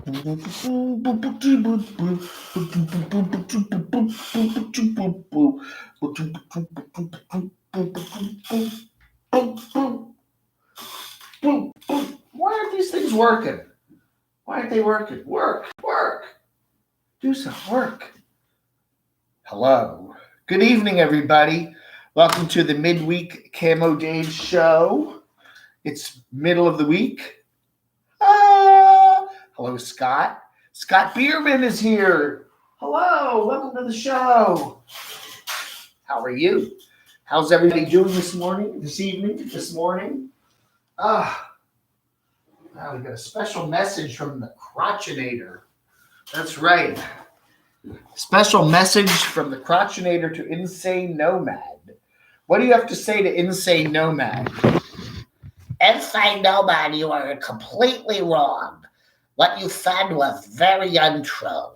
aren't these things working? Why aren't they working? Work. Do some work. Hello. Good evening, everybody. Welcome to the midweek Camo Days show. It's middle of the week. Hello, Scott. Scott Bierman is here. Hello. Welcome to the show. How are you? How's everybody doing this morning, this evening, this morning? Now we got a special message from the Crotchinator. That's right. Special message from the Crotchinator to Insane Nomad. What do you have to say to Insane Nomad? Insane Nomad, you are completely wrong. What you said was very untrue.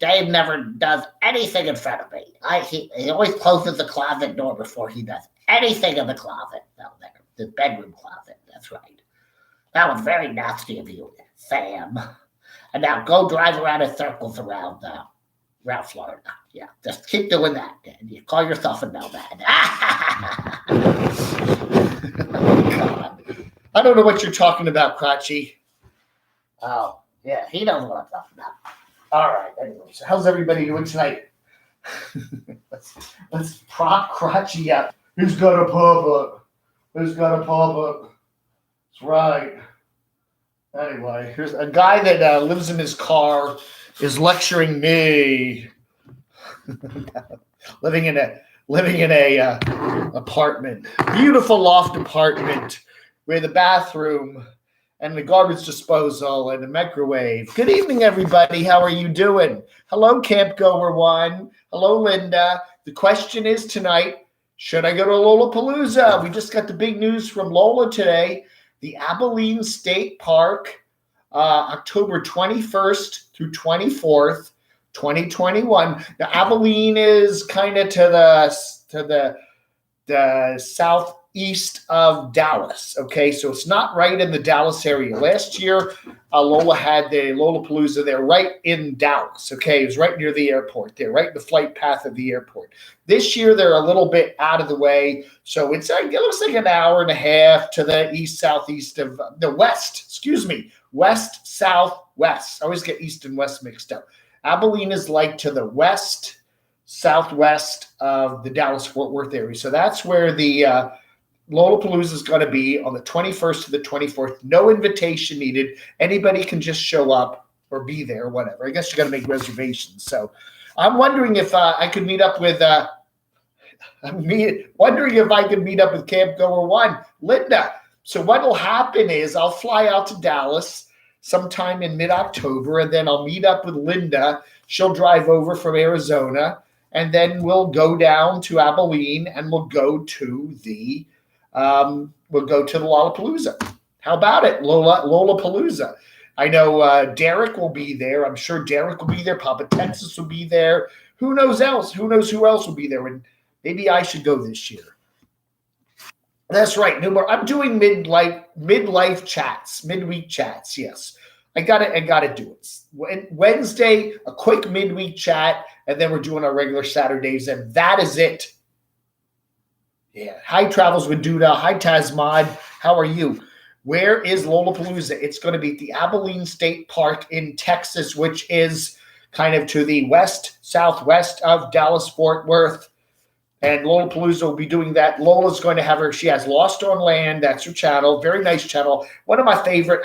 Dave never does anything in front of me. He always closes the closet door before he does anything in the closet down there, the bedroom closet. That's right. That was very nasty of you, Sam. And now go drive around in circles around Florida. Yeah, just keep doing that. And you call yourself a nomad. Oh, God. I don't know what you're talking about, Crotchy. Oh, yeah, he knows what I'm talking about. All right. Anyway, so how's everybody doing tonight? let's prop Crotchy up. Who's got a puppet? Who's got a puppet? That's right. Anyway, here's a guy that lives in his car is lecturing me. living in a apartment, beautiful loft apartment with a bathroom and the garbage disposal and a microwave. Good evening, everybody. How are you doing? Hello, Camp Goer One. Hello, Linda. The question is tonight, should I go to Lolapalooza? We just got the big news from Lola today. The Abilene State Park, October 21st through 24th, 2021. Now, Abilene is kind of to the southeast of Dallas. Okay, so it's not right in the Dallas area. Last year, Lola had the Lolapalooza there right in Dallas. Okay, it was right near the airport there, right in the flight path of the airport. This year, they're a little bit out of the way, so it looks like an hour and a half to the southeast of the west, southwest. I always get east and west mixed up. Abilene is like to the west, southwest of the Dallas-Fort Worth area. So that's where the Lollapalooza is going to be on the 21st to the 24th. No invitation needed. Anybody can just show up or be there, whatever. I guess you got to make reservations. So I'm wondering if I could meet up with Camp Goer One, Linda. So what will happen is I'll fly out to Dallas sometime in mid-October, and then I'll meet up with Linda. She'll drive over from Arizona, and then we'll go down to Abilene, and we'll go to the Lollapalooza. How about it, Lolapalooza? I know Derek will be there. I'm sure Derek will be there. Papa Texas will be there. Who knows else? Who knows who else will be there? And maybe I should go this year. That's right. No more. I'm doing midweek chats. Yes, I got to do it. Wednesday, a quick midweek chat, and then we're doing our regular Saturdays, and that is it. Yeah. Hi, Travels with Duda. Hi, Tazmod. How are you? Where is Lollapalooza? It's going to be at the Abilene State Park in Texas, which is kind of to the southwest of Dallas-Fort Worth. And Lolapalooza will be doing that. Lola's going to she has Lost on Land. That's her channel. Very nice channel. One of my favorite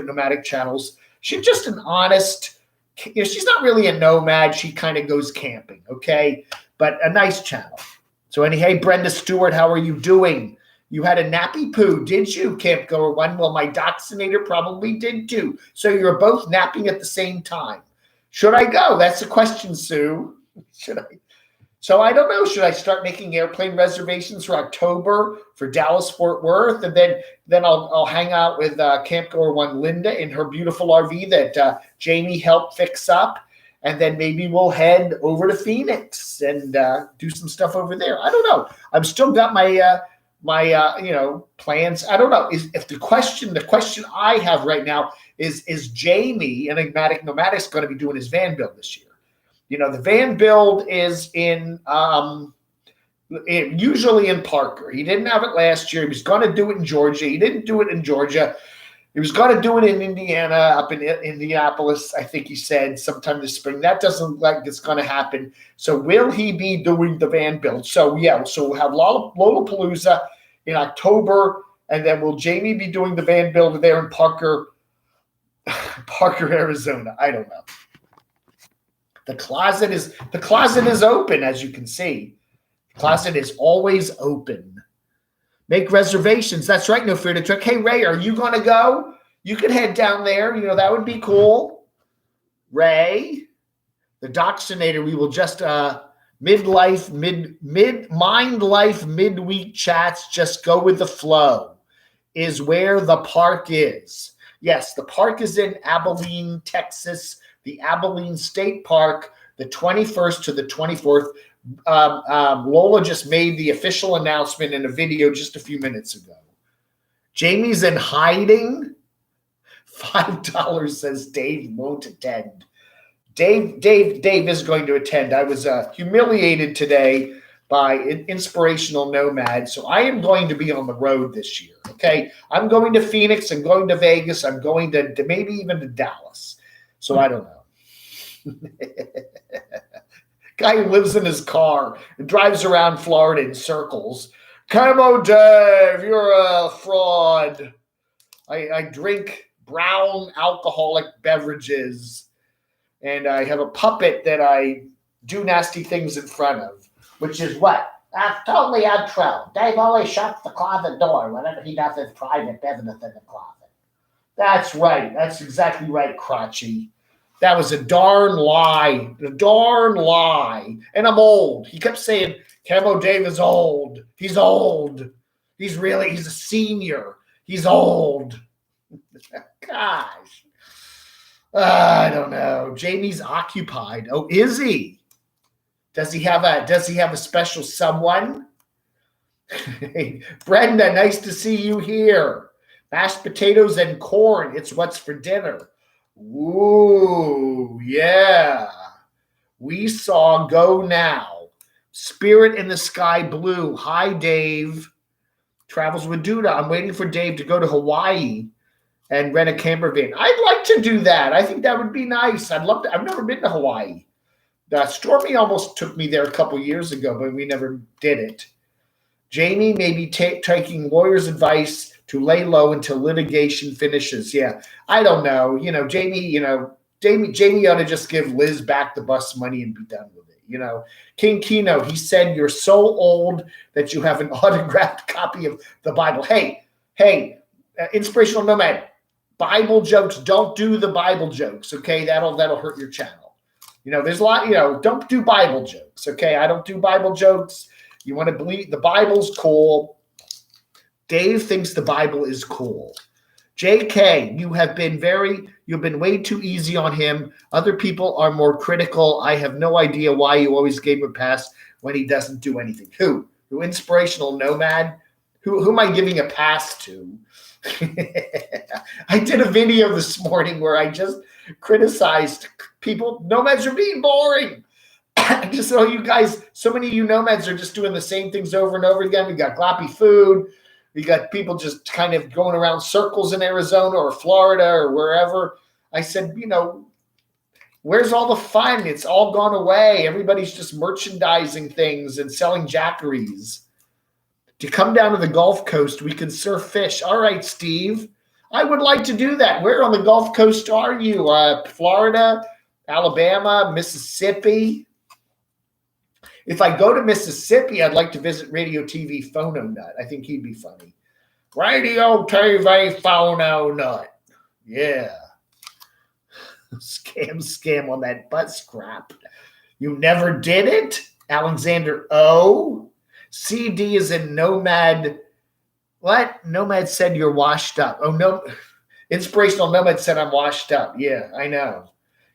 nomadic channels. She's just an honest, she's not really a nomad. She kind of goes camping, okay? But a nice channel. So hey, Brenda Stewart, how are you doing? You had a nappy poo, did you, Camp Goer One? Well, my Dachshundator probably did too. So you're both napping at the same time. Should I go? That's the question, Sue. Should I? So I don't know. Should I start making airplane reservations for October for Dallas-Fort Worth? And then I'll hang out with Camp Goer One Linda in her beautiful RV that Jamie helped fix up. And then maybe we'll head over to Phoenix and do some stuff over there. I don't know. I've still got my plans. I don't know. The question I have right now is Jamie, Enigmatic Nomadic's, going to be doing his van build this year? The van build is usually in Parker. He didn't have it last year. He was going to do it in Georgia. He didn't do it in Georgia. He was going to do it in Indiana, up in Indianapolis, I think he said, sometime this spring. That doesn't look like it's going to happen. So will he be doing the van build? So, yeah, so we'll have Lollapalooza in October, and then will Jamie be doing the van build there in Parker, Arizona? I don't know. The closet is open, as you can see. The closet is always open. Make reservations. That's right, No Fear to Trek. Hey, Ray, are you going to go? You could head down there. That would be cool. Ray, the Doxinator, we will just mind life midweek chats, just go with the flow, is where the park is. Yes, the park is in Abilene, Texas, the Abilene State Park, the 21st to the 24th. Lola just made the official announcement in a video just a few minutes ago. Jamie's in hiding. $5 says Dave won't attend. Dave is going to attend. I was humiliated today by an Inspirational Nomad, so I am going to be on the road this year. Okay, I'm going to Phoenix. I'm going to Vegas. I'm going to maybe even to Dallas. So I don't know. Guy who lives in his car and drives around Florida in circles. Camo Dave, you're a fraud. I drink brown alcoholic beverages, and I have a puppet that I do nasty things in front of, which is what? That's totally untrue. Dave always shuts the closet door whenever he does his private business in the closet. That's right. That's exactly right, Crotchy. That was a darn lie. A darn lie. And I'm old. He kept saying, Camo Dave is old. He's old. He's a senior. He's old. Gosh. I don't know. Jamie's occupied. Oh, is he? Does he have a special someone? Hey, Brenda, nice to see you here. Mashed potatoes and corn. It's what's for dinner. Ooh, yeah. We saw Go Now. Spirit in the Sky Blue. Hi, Dave. Travels with Duda. I'm waiting for Dave to go to Hawaii and rent a camper van. I'd like to do that. I think that would be nice. I'd love to. I've never been to Hawaii. Stormy almost took me there a couple years ago, but we never did it. Jamie may be taking lawyer's advice to lay low until litigation finishes. Yeah, I don't know. Jamie ought to just give Liz back the bus money and be done with it. King Kino, he said, you're so old that you have an autographed copy of the Bible. Hey, Inspirational Nomad, Bible jokes, don't do the Bible jokes, okay? That'll hurt your channel. There's a lot, don't do Bible jokes, okay? I don't do Bible jokes. You want to believe the Bible's cool. Dave thinks the Bible is cool. JK, you've been way too easy on him. Other people are more critical. I have no idea why you always gave him a pass when he doesn't do anything. Who? Inspirational Nomad? Who am I giving a pass to? I did a video this morning where I just criticized people. Nomads are being boring. Just so you guys, so many of you nomads are just doing the same things over and over again. We got gloppy food. We got people just kind of going around circles in Arizona or Florida or wherever. I said, where's all the fun? It's all gone away. Everybody's just merchandising things and selling jackeries. To come down to the Gulf Coast, we can surf fish. All right, Steve. I would like to do that. Where on the Gulf Coast are you? Florida, Alabama, Mississippi? If I go to Mississippi, I'd like to visit Radio TV Phono Nut. I think he'd be funny. Radio TV Phono Nut. Yeah. Scam on that butt scrap. You never did it? Alexander O. CD is in Nomad. What? Nomad said you're washed up. Oh, no. Inspirational Nomad said I'm washed up. Yeah, I know.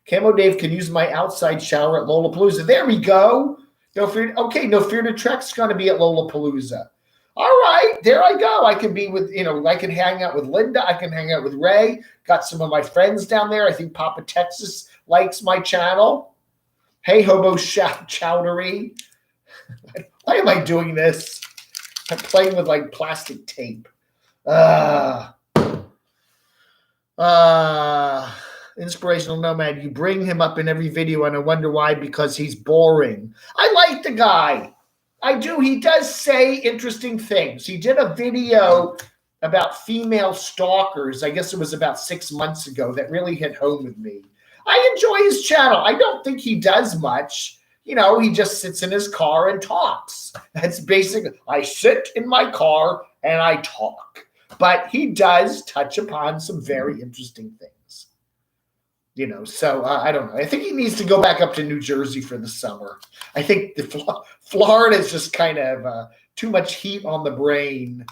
Camo Dave can use my outside shower at Lolapalooza. There we go. No Fear to Trek's going to be at Lolapalooza. All right, there I go. I can be with, I can hang out with Linda. I can hang out with Ray. Got some of my friends down there. I think Papa Texas likes my channel. Hey, Hobo Chowdery. Why am I doing this? I'm playing with like plastic tape. Inspirational Nomad. You bring him up in every video, and I wonder why, because he's boring. I like the guy. I do. He does say interesting things. He did a video about female stalkers. I guess it was about 6 months ago that really hit home with me. I enjoy his channel. I don't think he does much. He just sits in his car and talks. That's basically, I sit in my car and I talk. But he does touch upon some very interesting things. So I don't know. I think he needs to go back up to New Jersey for the summer. I think Florida is just kind of too much heat on the brain.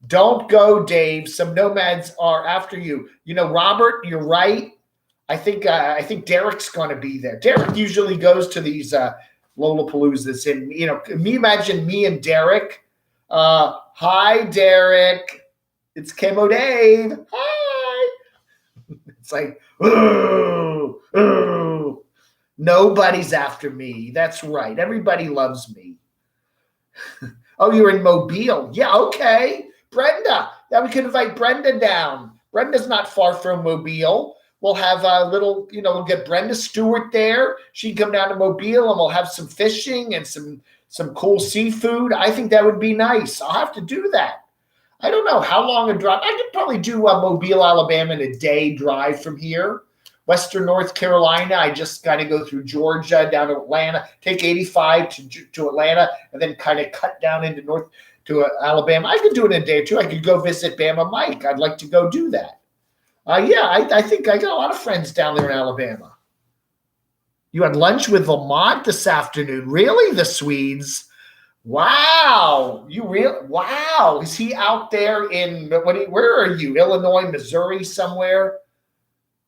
Don't go, Dave. Some nomads are after you. Robert, you're right. I think Derek's going to be there. Derek usually goes to these Lolapaloozas, and imagine me and Derek. Hi, Derek. It's Chemo Dave. Hi. It's like, ooh. Nobody's after me. That's right. Everybody loves me. Oh, you're in Mobile. Yeah, okay. Brenda. Now we can invite Brenda down. Brenda's not far from Mobile. We'll have a little, we'll get Brenda Stewart there. She can come down to Mobile and we'll have some fishing and some cool seafood. I think that would be nice. I'll have to do that. I don't know how long a drive. I could probably do Mobile, Alabama in a day drive from here. Western North Carolina, I just got to go through Georgia, down to Atlanta, take 85 to Atlanta, and then kind of cut down into Alabama. I could do it in a day or two. I could go visit Bama Mike. I'd like to go do that. I think I got a lot of friends down there in Alabama. You had lunch with Lamont this afternoon. Really? The Swedes? Wow. Wow. Is he out there where are you? Illinois, Missouri, somewhere?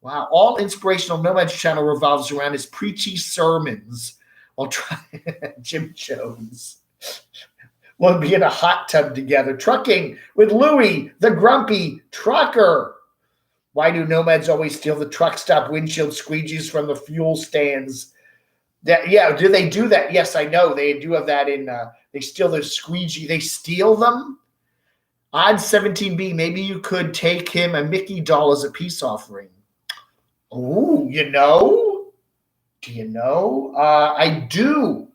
Wow. All Inspirational Nomads channel revolves around his preachy sermons while trying Jim Jones. We'll be in a hot tub together. Trucking with Louie, the grumpy trucker. Why do nomads always steal the truck stop windshield squeegees from the fuel stands? Do they do that? Yes, I know. They do have that they steal the squeegee. They steal them? Odd 17B, maybe you could take him a Mickey doll as a peace offering. Oh, Do you know? I do.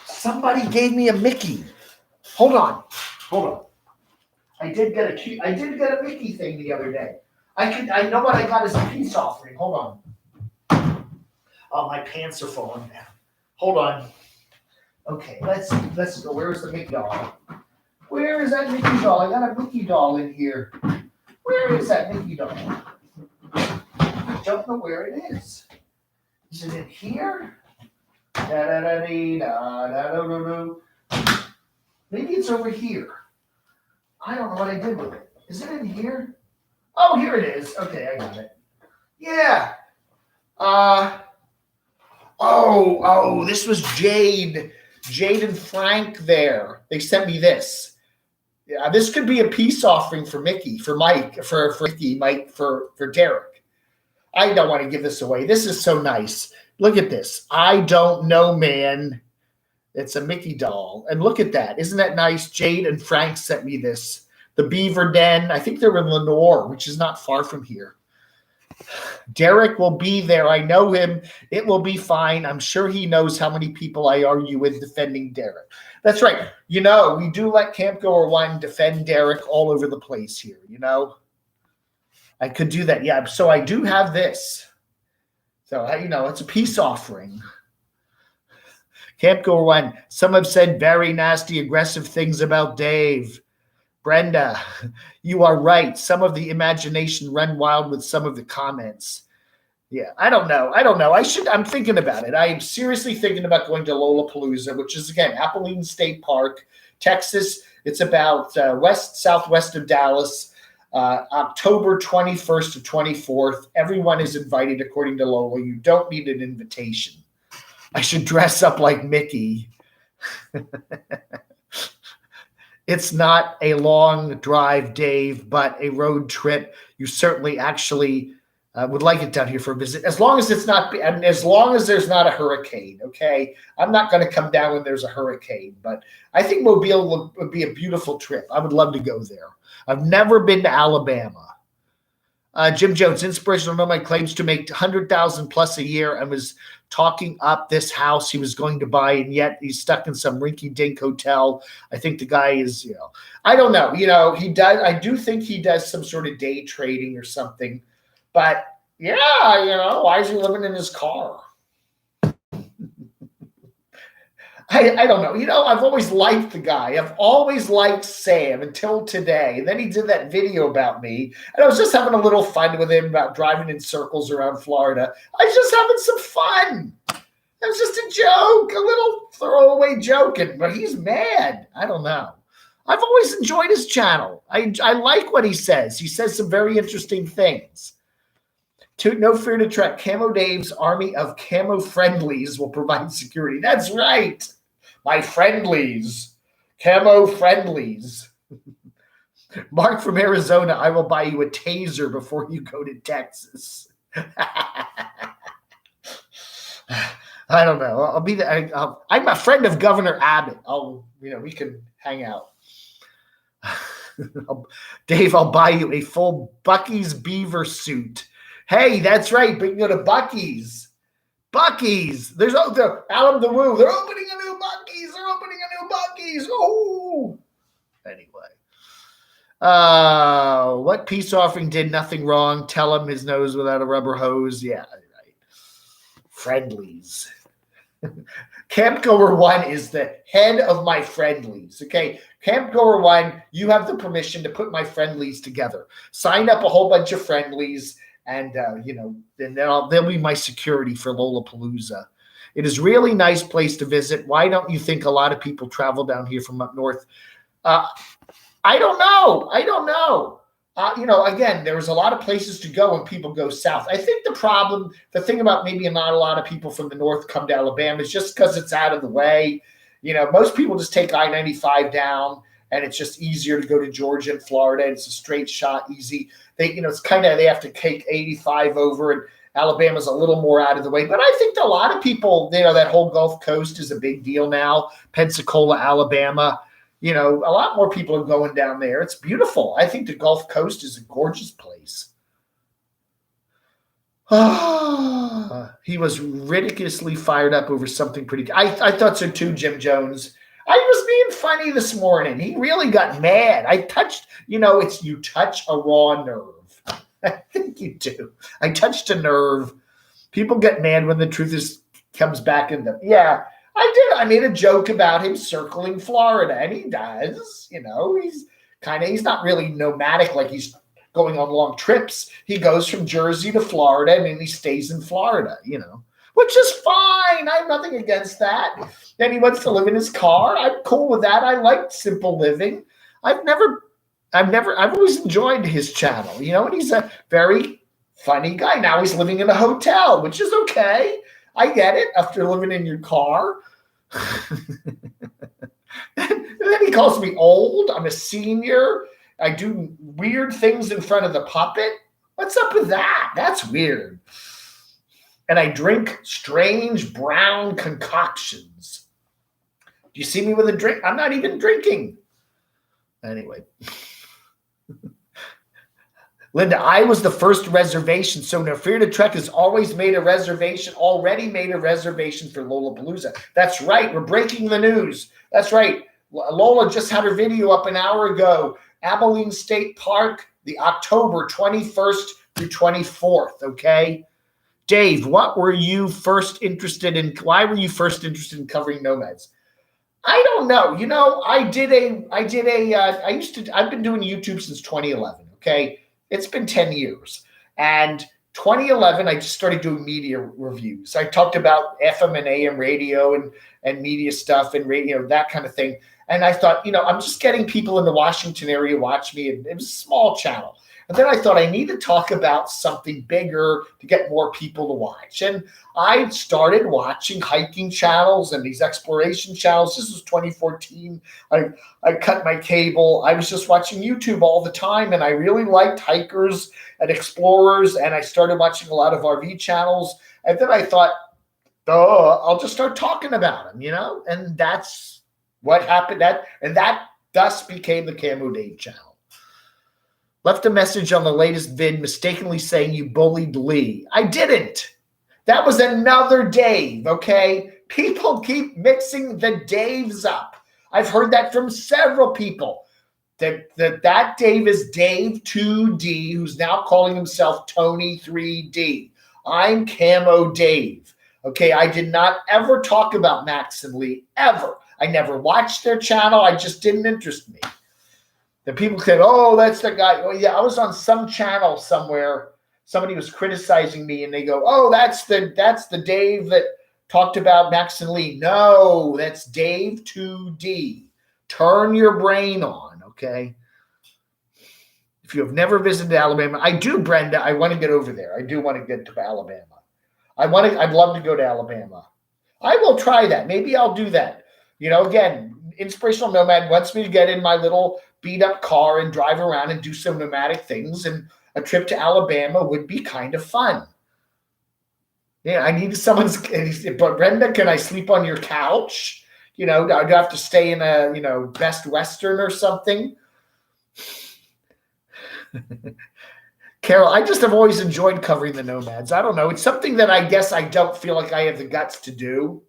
Somebody gave me a Mickey. Hold on. I did get a Mickey thing the other day. I know what I got as a peace offering. Hold on. Oh, my pants are falling down. Hold on. Okay, let's go. Where's the Mickey doll? Where is that Mickey doll? I got a Mickey doll in here. Where is that Mickey doll? I don't know where it is. Is it in here? Maybe it's over here. I don't know what I did with it. Is it in here? Oh, here it is. Okay, I got it. Yeah. This was Jade and Frank there. They sent me this. Yeah, this could be a peace offering for Mickey, for Mike, for Mickey, Mike, for Derek. I don't want to give this away. This is so nice. Look at this. I don't know, man. It's a Mickey doll. And look at that. Isn't that nice? Jade and Frank sent me this. The Beaver Den. I think they're in Lenore, which is not far from here. Derek will be there. I know him. It will be fine. I'm sure he knows how many people I argue with defending Derek. That's right. We do let Campgoer One defend Derek all over the place here, I could do that. Yeah, so I do have this. So, it's a peace offering. Campgoer One. Some have said very nasty, aggressive things about Dave. Brenda, you are right. Some of the imagination run wild with some of the comments. Yeah, I don't know. I'm thinking about it. I am seriously thinking about going to Lolapalooza, which is, again, Appalachian State Park, Texas. It's about southwest of Dallas, October 21st to 24th. Everyone is invited, according to Lola. You don't need an invitation. I should dress up like Mickey. It's not a long drive, Dave, but a road trip. You certainly actually would like it down here for a visit, as long as it's not, and as long as there's not a hurricane. Okay, I'm not going to come down when there's a hurricane, but I think Mobile would be a beautiful trip. I would love to go there. I've never been to Alabama. Jim Jones, inspirational nomad, claims to make 100,000 plus a year and was talking up this house he was going to buy, and yet he's stuck in some rinky-dink hotel. I think the guy is, I don't know. He does. I do think he does some sort of day trading or something. But yeah, why is he living in his car? I don't know. I've always liked the guy. I've always liked Sam until today. And then he did that video about me. And I was just having a little fun with him about driving in circles around Florida. I was just having some fun. It was just a joke, a little throwaway joke. But he's mad. I don't know. I've always enjoyed his channel. I like what he says. He says some very interesting things. No fear to trek. Camo Dave's army of camo friendlies will provide security. That's right. My friendlies. Camo friendlies. Mark from Arizona, I will buy you a taser before you go to Texas. I don't know. I'll be there. I'm a friend of Governor Abbott. We can hang out. Dave, I'll buy you a full Bucky's beaver suit. Hey, that's right. But you go to Bucky's. Bucky's. There's Alan the Woo. They're opening a new Bucky's. They're opening a new Bucky's. Oh. Anyway. What peace offering did nothing wrong? Tell him his nose without a rubber hose. Yeah, right. Friendlies. Camp Goer 1 is the head of my friendlies. Okay. Camp Goer 1, you have the permission to put my friendlies together. Sign up a whole bunch of friendlies. And, then they'll be my security for Lolapalooza. It is really nice place to visit. Why don't you think a lot of people travel down here from up north? I don't know. Again, there's a lot of places to go when people go south. I think the thing about maybe not a lot of people from the north come to Alabama is just because it's out of the way. Most people just take I-95 down. And it's just easier to go to Georgia and Florida. It's a straight shot, easy. It's they have to take 85 over, and Alabama's a little more out of the way. But I think a lot of people, that whole Gulf Coast is a big deal now. Pensacola, Alabama, a lot more people are going down there. It's beautiful. I think the Gulf Coast is a gorgeous place. He was ridiculously fired up over something pretty. I thought so too, Jim Jones. I was being funny this morning. He really got mad. I touched, you touch a raw nerve. I think you do. I touched a nerve. People get mad when the truth comes back in them. Yeah, I did. I made a joke about him circling Florida, and he does. He's not really nomadic like he's going on long trips. He goes from Jersey to Florida, and then he stays in Florida, which is fine. I have nothing against that. Then he wants to live in his car. I'm cool with that. I like simple living. I've always enjoyed his channel, and he's a very funny guy. Now he's living in a hotel, which is okay. I get it after living in your car. And then he calls me old. I'm a senior. I do weird things in front of the puppet. What's up with that? That's weird. And I drink strange brown concoctions. Do you see me with a drink? I'm not even drinking. Anyway. Linda, I was the first reservation. So No Fear to Trek has already made a reservation for Lolapalooza. That's right. We're breaking the news. That's right. Lola just had her video up an hour ago. Abilene State Park, the October 21st through 24th. Okay. Dave, why were you first interested in covering nomads? I don't know. I've been doing YouTube since 2011. Okay. It's been 10 years. And 2011, I just started doing media reviews. I talked about FM and AM radio and media stuff and radio, that kind of thing. And I thought, I'm just getting people in the Washington area watch me. And it was a small channel. And then I thought I need to talk about something bigger to get more people to watch. And I started watching hiking channels and these exploration channels. This was 2014. I cut my cable. I was just watching YouTube all the time, and I really liked hikers and explorers, and I started watching a lot of RV channels. And then I thought, oh, I'll just start talking about them, and that's what happened. That thus became the Camo Dave channel. Left a message on the latest vid mistakenly saying you bullied Lee. I didn't. That was another Dave, okay? People keep mixing the Daves up. I've heard that from several people. That Dave is Dave 2D, who's now calling himself Tony 3D. I'm Camo Dave. Okay, I did not ever talk about Max and Lee, ever. I never watched their channel. I just didn't interest me. The people said, oh, that's the guy. Oh, yeah, I was on some channel somewhere. Somebody was criticizing me, and they go, oh, that's the Dave that talked about Max and Lee. No, that's Dave 2D. Turn your brain on, okay? If you have never visited Alabama, I do, Brenda. I want to get over there. I do want to get to Alabama. I'd love to go to Alabama. I will try that. Maybe I'll do that. Again, Inspirational Nomad wants me to get in my little beat up car and drive around and do some nomadic things, and a trip to Alabama would be kind of fun. Yeah, I need someone's, but Brenda, can I sleep on your couch? Do I have to stay in a, Best Western or something? Carol, I just have always enjoyed covering the nomads. I don't know. It's something that I guess I don't feel like I have the guts to do.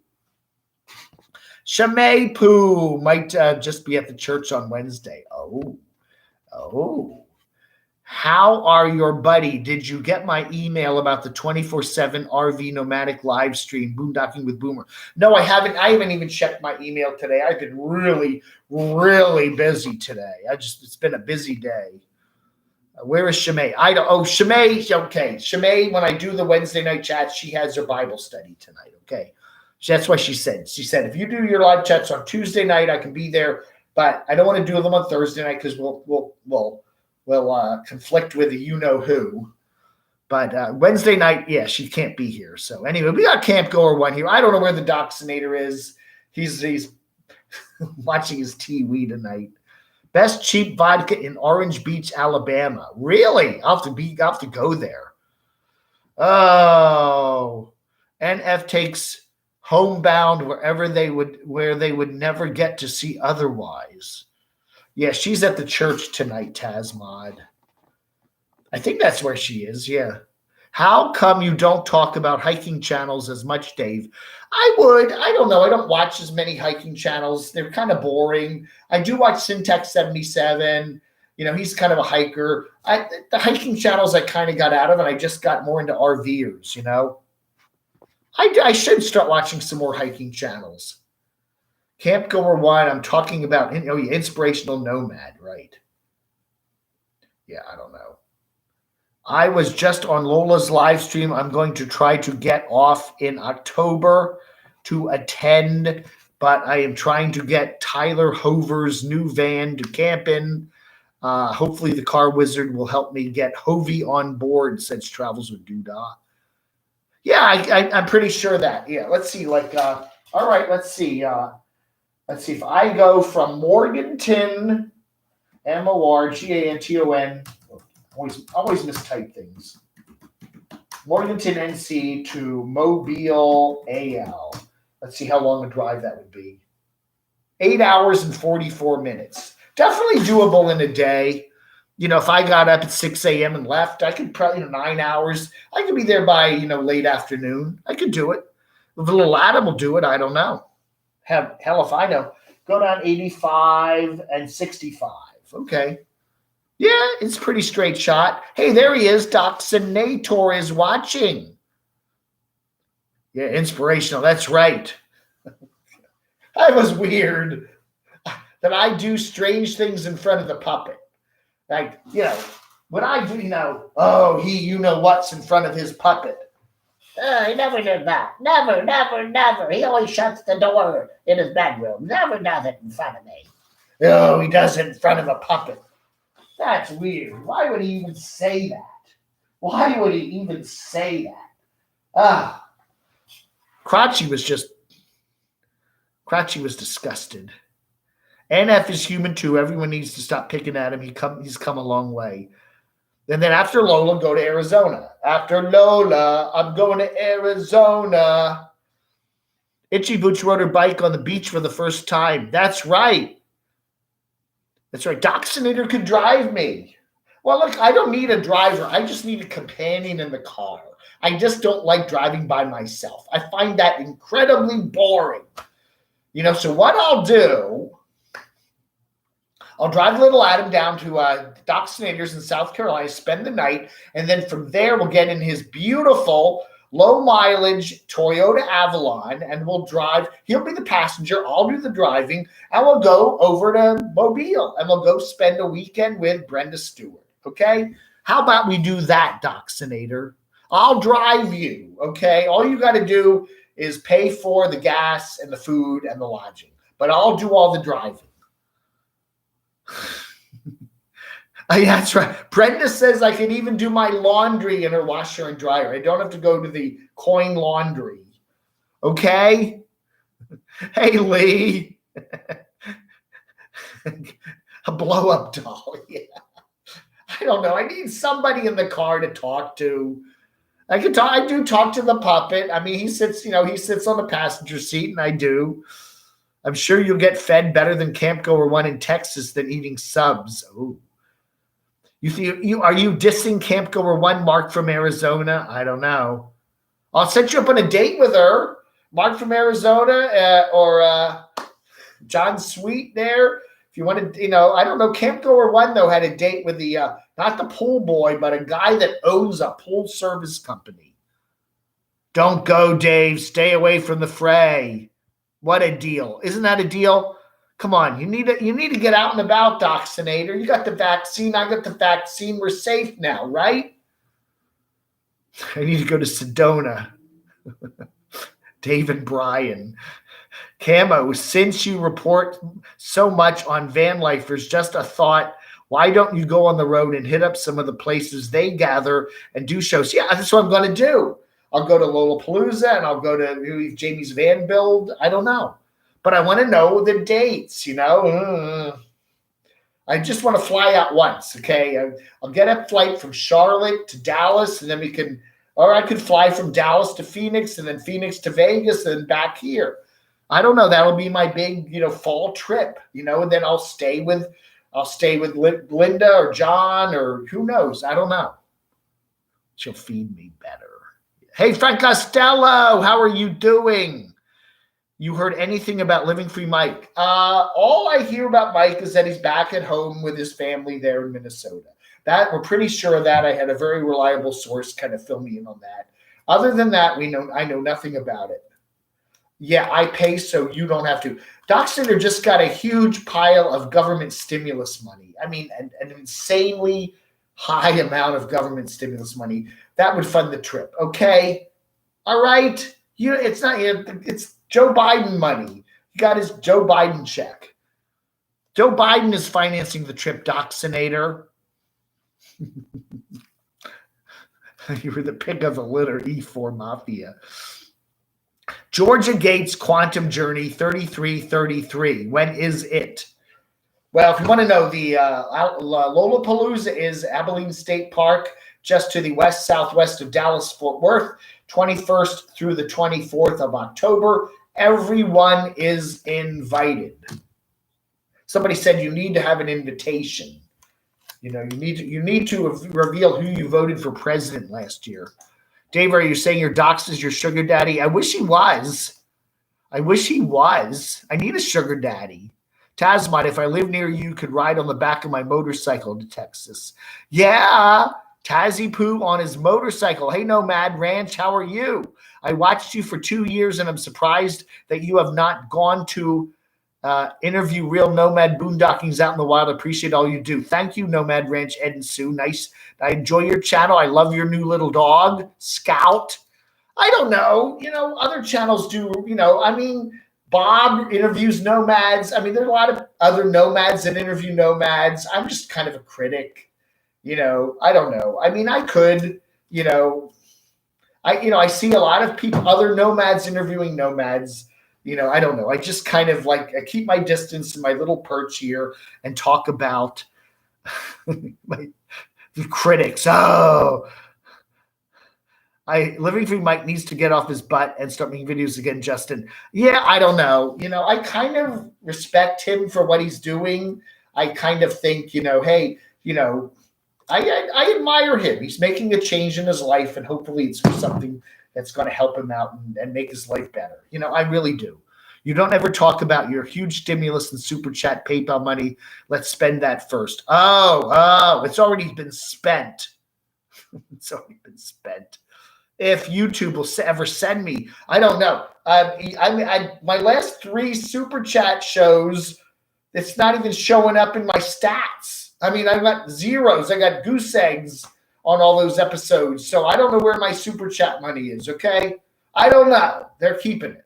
Shamay Poo might just be at the church on Wednesday. Oh. How are your buddy? Did you get my email about the 24/7 RV nomadic live stream, Boondocking with Boomer? No, I haven't. I haven't even checked my email today. I've been really, really busy today. It's been a busy day. Where is Shamay? Shamay. Okay. Shamay, when I do the Wednesday night chat, she has her Bible study tonight. Okay. That's what she said. She said, if you do your live chats on Tuesday night, I can be there, but I don't want to do them on Thursday night because we'll conflict with the you-know-who. But Wednesday night, yeah, she can't be here. So anyway, we got Camp Goer 1 here. I don't know where the Doxinator is. He's watching his TV tonight. Best cheap vodka in Orange Beach, Alabama. Really? I'll have to go there. Oh, NF takes homebound where they would never get to see otherwise. Yeah, she's at the church tonight, Tazmod. I think that's where she is, yeah. How come you don't talk about hiking channels as much, Dave? I would. I don't know. I don't watch as many hiking channels. They're kind of boring. I do watch Syntax 77. He's kind of a hiker. The hiking channels I kind of got out of, and I just got more into RVers, I should start watching some more hiking channels. Camp Goer 1, I'm talking about, Inspirational Nomad, right? Yeah, I don't know. I was just on Lola's live stream. I'm going to try to get off in October to attend, but I am trying to get Tyler Hover's new van to camp in. Hopefully the car wizard will help me get Hovey on board since travels with Doodah. Yeah, I'm pretty sure that. Yeah, let's see. All right, let's see. Let's see if I go from Morganton, Morganton, always mistype things. Morganton, NC to Mobile, AL. Let's see how long a drive that would be. 8 hours and 44 minutes. Definitely doable in a day. If I got up at 6 a.m. and left, I could probably 9 hours. I could be there by, late afternoon. I could do it. If a little Adam will do it, I don't know. Hell if I know. Go down 85 and 65. Okay. Yeah, it's pretty straight shot. Hey, there he is. Doxinator is watching. Yeah, inspirational. That's right. That was weird. That I do strange things in front of the puppet. Like, when I do, he what's in front of his puppet. He never did that. Never. He always shuts the door in his bedroom. Never does it in front of me. Oh, he does it in front of a puppet. That's weird. Why would he even say that? Why would he even say that? Ah, Crotchy was disgusted. NF is human too. Everyone needs to stop picking at him. He's come a long way. And then after Lola, go to Arizona. After Lola, I'm going to Arizona. Itchy Boots rode her bike on the beach for the first time. That's right. That's right. Doxinator could drive me. Well, look, I don't need a driver. I just need a companion in the car. I just don't like driving by myself. I find that incredibly boring. So what I'll do, I'll drive little Adam down to Doxinator's in South Carolina, spend the night, and then from there we'll get in his beautiful low-mileage Toyota Avalon, and we'll drive. He'll be the passenger. I'll do the driving, and we'll go over to Mobile, and we'll go spend a weekend with Brenda Stewart, okay? How about we do that, Doxinator? I'll drive you, okay? All you got to do is pay for the gas and the food and the lodging, but I'll do all the driving. That's right. Brenda says I can even do my laundry in her washer and dryer. I don't have to go to the coin laundry. Okay? Hey, Lee. A blow-up doll. Yeah. I don't know. I need somebody in the car to talk to. I do talk to the puppet. I mean, he sits on the passenger seat, and I do. I'm sure you'll get fed better than Camp Goer One in Texas than eating subs. Oh. Are you dissing Camp Goer One, Mark from Arizona? I don't know. I'll set you up on a date with her, Mark from Arizona, or John Sweet there. If you want to, I don't know. Camp Goer One though had a date with the not the pool boy, but a guy that owns a pool service company. Don't go, Dave. Stay away from the fray. What a deal! Isn't that a deal? Come on, you need to get out and about, Doxinator. You got the vaccine. I got the vaccine. We're safe now, right? I need to go to Sedona. Dave and Brian. Camo, since you report so much on van lifers, just a thought, why don't you go on the road and hit up some of the places they gather and do shows? Yeah, that's what I'm going to do. I'll go to Lolapalooza and I'll go to Jamie's Van Build. I don't know. But I want to know the dates, I just want to fly out once, okay? I'll get a flight from Charlotte to Dallas, and then I could fly from Dallas to Phoenix, and then Phoenix to Vegas, and back here. I don't know. That'll be my big, fall trip, and then I'll stay with Linda or John or who knows. I don't know. She'll feed me better. Hey, Frank Costello, how are you doing? You heard anything about Living Free Mike? All I hear about Mike is that he's back at home with his family there in Minnesota. That we're pretty sure of that. I had a very reliable source kind of fill me in on that. Other than that, I know nothing about it. Yeah, I pay so you don't have to. Doxinator just got a huge pile of government stimulus money. I mean, an insanely high amount of government stimulus money. That would fund the trip. Okay. All right. It's Joe Biden money. He got his Joe Biden check. Joe Biden is financing the trip, Doxinator. You were the pick of the litter, E4 Mafia. Georgia Gates Quantum Journey 3333. When is it? Well, if you want to know, the Lolapalooza is Abilene State Park, just to the southwest of Dallas-Fort Worth, 21st through the 24th of October. Everyone is invited. Somebody said you need to have an invitation. You need to reveal who you voted for president last year. Dave, are you saying your dox is your sugar daddy? I wish he was. I need a sugar daddy. Tasmod, if I live near you, could ride on the back of my motorcycle to Texas. Yeah, Tazzy Poo on his motorcycle. Hey, Nomad Ranch, how are you? I watched you for 2 years, and I'm surprised that you have not gone to interview real nomad boondockings out in the wild. Appreciate all you do. Thank you, Nomad Ranch, Ed and Sue. Nice. I enjoy your channel. I love your new little dog, Scout. I don't know. Other channels do, Bob interviews nomads. I mean, there's a lot of other nomads that interview nomads. I'm just kind of a critic. I don't know. I mean, I could, I see a lot of people, other nomads interviewing nomads. I don't know. I just kind of I keep my distance in my little perch here and talk about the critics. Oh, Living Free Mike needs to get off his butt and start making videos again, Justin. Yeah, I don't know. I kind of respect him for what he's doing. I kind of think, hey, I admire him. He's making a change in his life, and hopefully it's for something that's going to help him out and make his life better. I really do. You don't ever talk about your huge stimulus and super chat PayPal money. Let's spend that first. Oh, it's already been spent. It's already been spent. If YouTube will ever send me, I don't know. My last 3 super chat shows, it's not even showing up in my stats. I mean, I got zeros. I got goose eggs on all those episodes. So I don't know where my super chat money is, okay? I don't know. They're keeping it.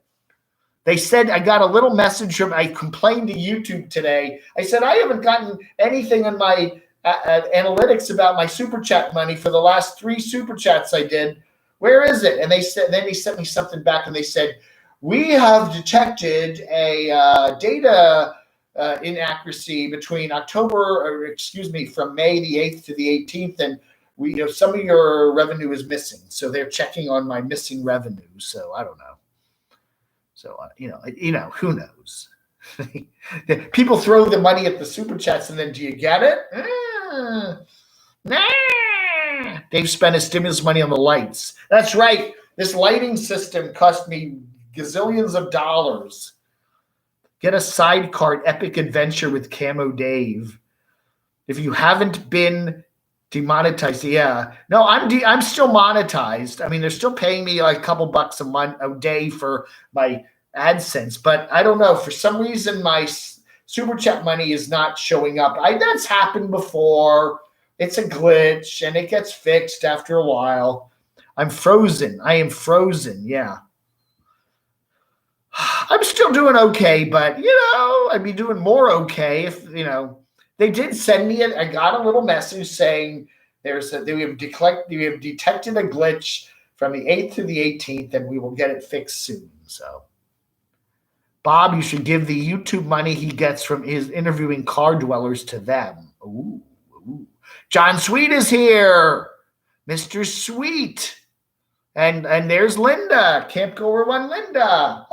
They said I got a little message from, I complained to YouTube today. I said, I haven't gotten anything on my analytics about my super chat money for the last 3 super chats I did. Where is it? And then they sent me something back and they said, we have detected a data inaccuracy between from May the 8th to the 18th. And some of your revenue is missing. So they're checking on my missing revenue. So I don't know. So, who knows? People throw the money at the super chats and then do you get it? Nah. Dave spent his stimulus money on the lights. That's right. This lighting system cost me gazillions of dollars. Get a sidecar epic adventure with Camo Dave. If you haven't been demonetized, yeah. No, I'm still monetized. I mean, they're still paying me like a couple bucks a day for my AdSense, but I don't know. For some reason, my super chat money is not showing up. That's happened before. It's a glitch, and it gets fixed after a while. I'm frozen. I am frozen, yeah. I'm still doing okay, but, I'd be doing more okay if, they did send me I got a little message saying we have detected a glitch from the 8th to the 18th, and we will get it fixed soon. So, Bob, you should give the YouTube money he gets from his interviewing car dwellers to them. Ooh. John Sweet is here. Mr. Sweet. And there's Linda. Camp Go Run Linda.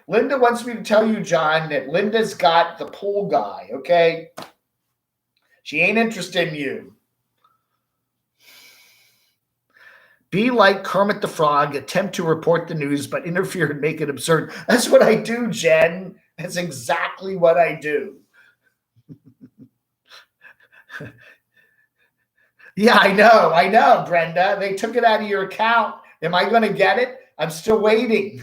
Linda wants me to tell you, John, that Linda's got the pool guy, okay? She ain't interested in you. Be like Kermit the Frog, attempt to report the news, but interfere and make it absurd. That's what I do, Jen. That's exactly what I do. Yeah, I know, Brenda. They took it out of your account. Am I going to get it? I'm still waiting.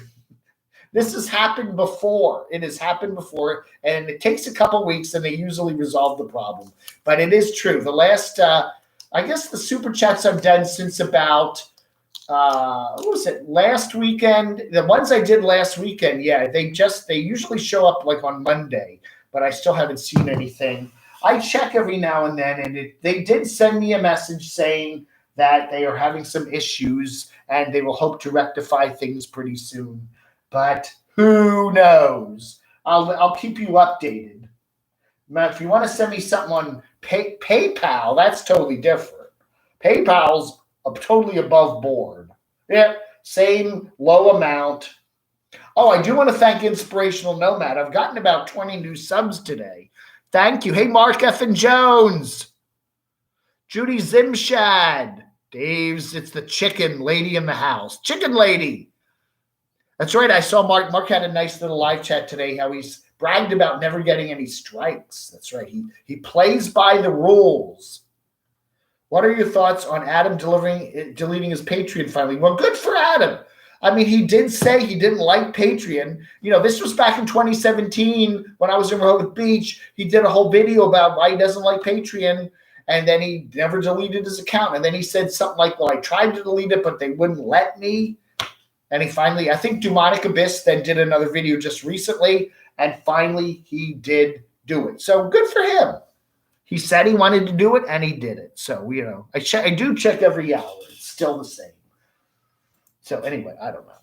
This has happened before. It has happened before, and it takes a couple weeks, and they usually resolve the problem. But it is true. The last, I guess the super chats I've done since about, what was it, last weekend? The ones I did last weekend, yeah, they usually show up like on Monday, but I still haven't seen anything. I check every now and then, and they did send me a message saying that they are having some issues and they will hope to rectify things pretty soon. But who knows? I'll keep you updated. Now, if you want to send me something on PayPal, that's totally different. PayPal's totally above board. Yeah, same low amount. Oh, I do want to thank Inspirational Nomad. I've gotten about 20 new subs today. Thank you. Hey, Mark F. Jones. Judy Zimshad. Dave's, it's the chicken lady in the house. Chicken lady. That's right. I saw Mark. Mark had a nice little live chat today, how he's bragged about never getting any strikes. That's right. He plays by the rules. What are your thoughts on Adam deleting his Patreon finally? Well, good for Adam. I mean, he did say he didn't like Patreon. This was back in 2017 when I was in Rehoboth Beach. He did a whole video about why he doesn't like Patreon. And then he never deleted his account. And then he said something like, well, I tried to delete it, but they wouldn't let me. And he finally, I think Demonic Abyss then did another video just recently, and finally he did do it. So good for him. He said he wanted to do it, and he did it. So, I do check every hour. It's still the same. So anyway, I don't know.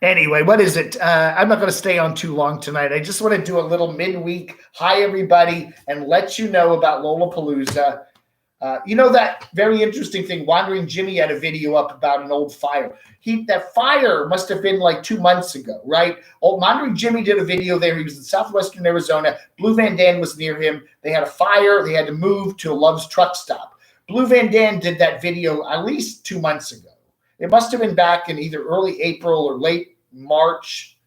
Anyway, what is it? I'm not going to stay on too long tonight. I just want to do a little midweek hi, everybody, and let you know about Lolapalooza. That very interesting thing, Wandering Jimmy had a video up about an old fire. That fire must have been like 2 months ago, right? Wandering Jimmy did a video there. He was in southwestern Arizona. Blue Van Dan was near him. They had a fire. They had to move to a Love's truck stop. Blue Van Dan did that video at least 2 months ago. It must have been back in either early April or late March.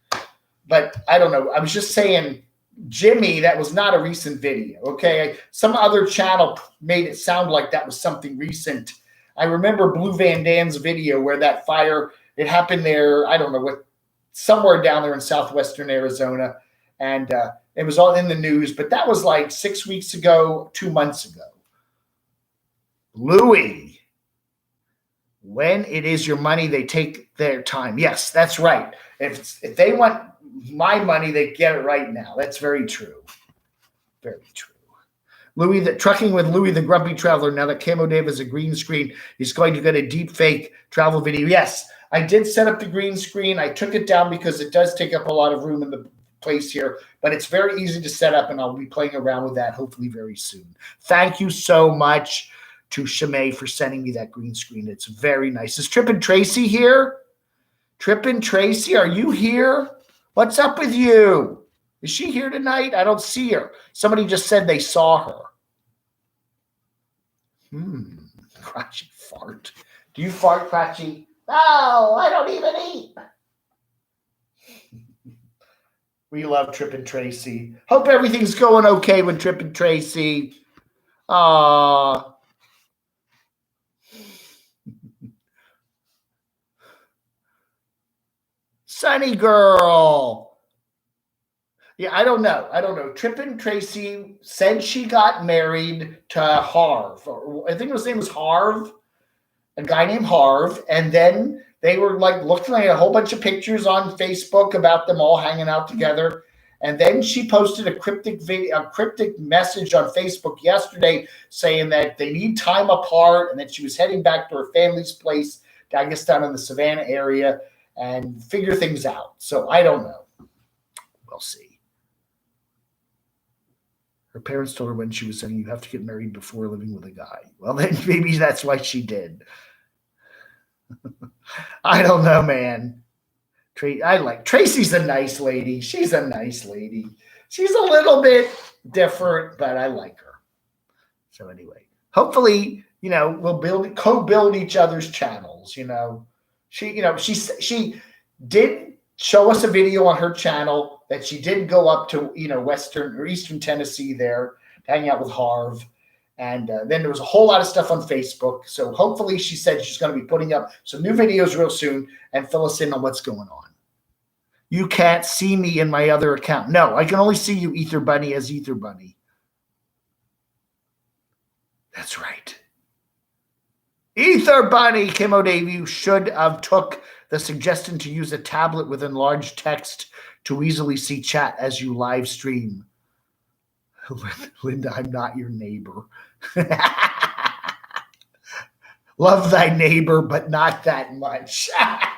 But I don't know. I was just saying, Jimmy, that was not a recent video, okay? Some other channel made it sound like that was something recent. I remember Blue Van Dan's video where that fire, it happened there, I don't know what, somewhere down there in southwestern Arizona, and it was all in the news, but that was like 6 weeks ago, 2 months ago. Louis, when it is your money, they take their time. Yes, that's right. If they want my money, they get it right now. That's very true. Very true. Louis, Trucking with Louis the Grumpy Traveler. Now that Camo Dave has a green screen, he's going to get a deep fake travel video. Yes, I did set up the green screen. I took it down because it does take up a lot of room in the place here, but it's very easy to set up, and I'll be playing around with that hopefully very soon. Thank you so much to Shimei for sending me that green screen. It's very nice. Is Trippin' Tracy here? Trippin' Tracy, are you here? What's up with you? Is she here tonight? I don't see her. Somebody just said they saw her. Cratchy fart. Do you fart, Cratchy? No, I don't even eat. We love Trippin' Tracy. Hope everything's going okay with Trippin' Tracy. Aww. Sunny girl. Yeah, I don't know. Trippin' Tracy said she got married to Harv. I think his name was Harv, a guy named Harv. And then they were like looking at a whole bunch of pictures on Facebook about them all hanging out together. And then she posted a cryptic message on Facebook yesterday saying that they need time apart and that she was heading back to her family's place, I guess down in the Savannah area, and figure things out. So I don't know. We'll see. Her parents told her when she was saying you have to get married before living with a guy. Well, then maybe that's why she did. I don't know, man. Tracy's a nice lady. She's a nice lady. She's a little bit different, but I like her. So anyway, hopefully, we'll co-build each other's channels. She did show us a video on her channel that she did go up to, western or eastern Tennessee there to hang out with Harv. And then there was a whole lot of stuff on Facebook. So hopefully she said she's going to be putting up some new videos real soon and fill us in on what's going on. You can't see me in my other account. No, I can only see you, Ether Bunny, as Ether Bunny. That's right. Ether Bunny, Kimo Dave, you should have took the suggestion to use a tablet with enlarged text to easily see chat as you live stream. Linda, I'm not your neighbor. Love thy neighbor, but not that much. I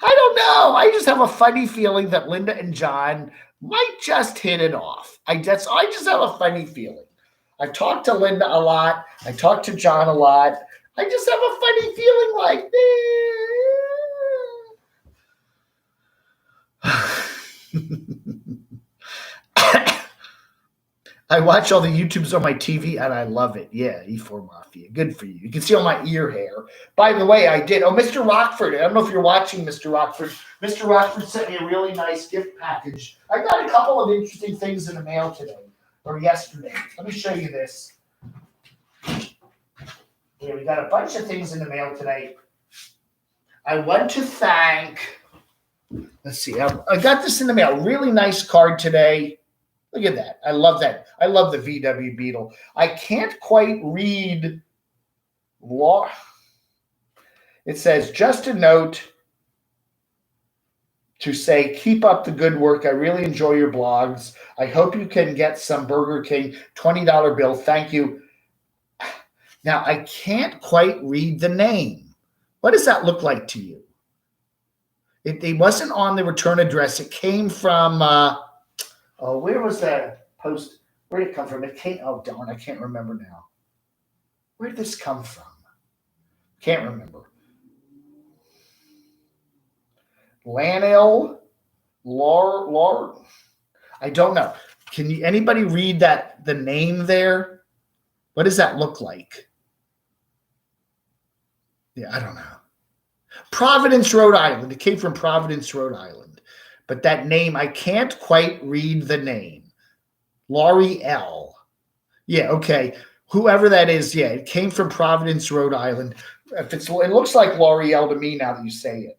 don't know. I just have a funny feeling that Linda and John might just hit it off. I just have a funny feeling. I've talked to Linda a lot. I talked to John a lot. I just have a funny feeling like I watch all the YouTubes on my TV and I love it. Yeah, E4 Mafia. Good for you. You can see all my ear hair. By the way, I did. Oh, Mr. Rockford. I don't know if you're watching, Mr. Rockford. Mr. Rockford sent me a really nice gift package. I got a couple of interesting things in the mail today or yesterday. Let me show you this. Yeah, we got a bunch of things in the mail today. I want to thank Let's see. I got this in the mail. Really nice card today. Look at that. I love that. I love the VW Beetle. I can't quite read law. It says, just a note to say, keep up the good work. I really enjoy your blogs. I hope you can get some Burger King $20 bill. Thank you. Now, I can't quite read the name. What does that look like to you? It wasn't on the return address. It came from, where was that post? Where did it come from? It came, oh, darn, I can't remember now. Where did this come from? Can't remember. Lanil, Lar, I don't know. Can you anybody read the name there? What does that look like? Yeah, I don't know. Providence, Rhode Island. It came from Providence, Rhode Island. But that name, I can't quite read the name. Laurie L. Yeah, okay. Whoever that is, yeah, it came from Providence, Rhode Island. It looks like Laurie L to me now that you say it.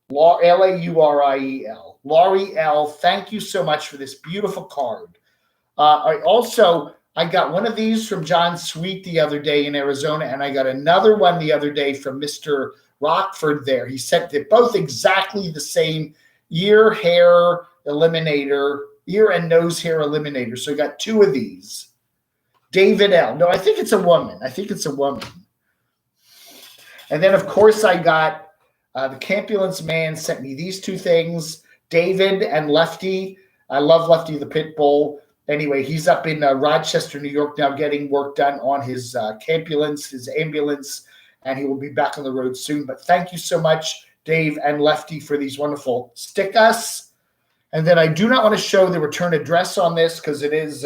Lauriel. Laurie L, thank you so much for this beautiful card. I got one of these from John Sweet the other day in Arizona, and I got another one the other day from Mr. Rockford there. He sent it both exactly the same ear and nose hair eliminator. So I got two of these. David L. No, I think it's a woman. And then, of course, I got the Campulence Man sent me these two things, David and Lefty. I love Lefty the Pit Bull. Anyway, he's up in Rochester, New York now getting work done on his Campulence, his ambulance, and he will be back on the road soon. But thank you so much, Dave and Lefty, for these wonderful stickers. And then I do not want to show the return address on this because it is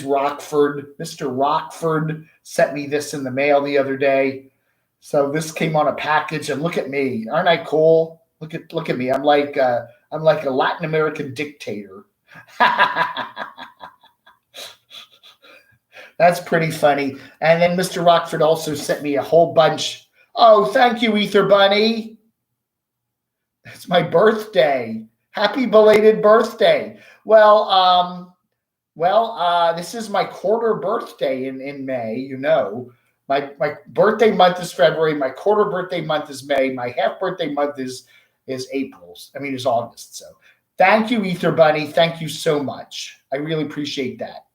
Rockford. Mr. Rockford sent me this in the mail the other day. So this came on a package, and look at me. Aren't I cool? Look at me. I'm like a Latin American dictator. That's pretty funny. And then Mr. Rockford also sent me a whole bunch. Oh, thank you, Ether Bunny. It's my birthday. Happy belated birthday. Well, this is my quarter birthday in May, you know. My birthday month is February. My quarter birthday month is May. My half birthday month is August. So thank you, Ether Bunny. Thank you so much. I really appreciate that.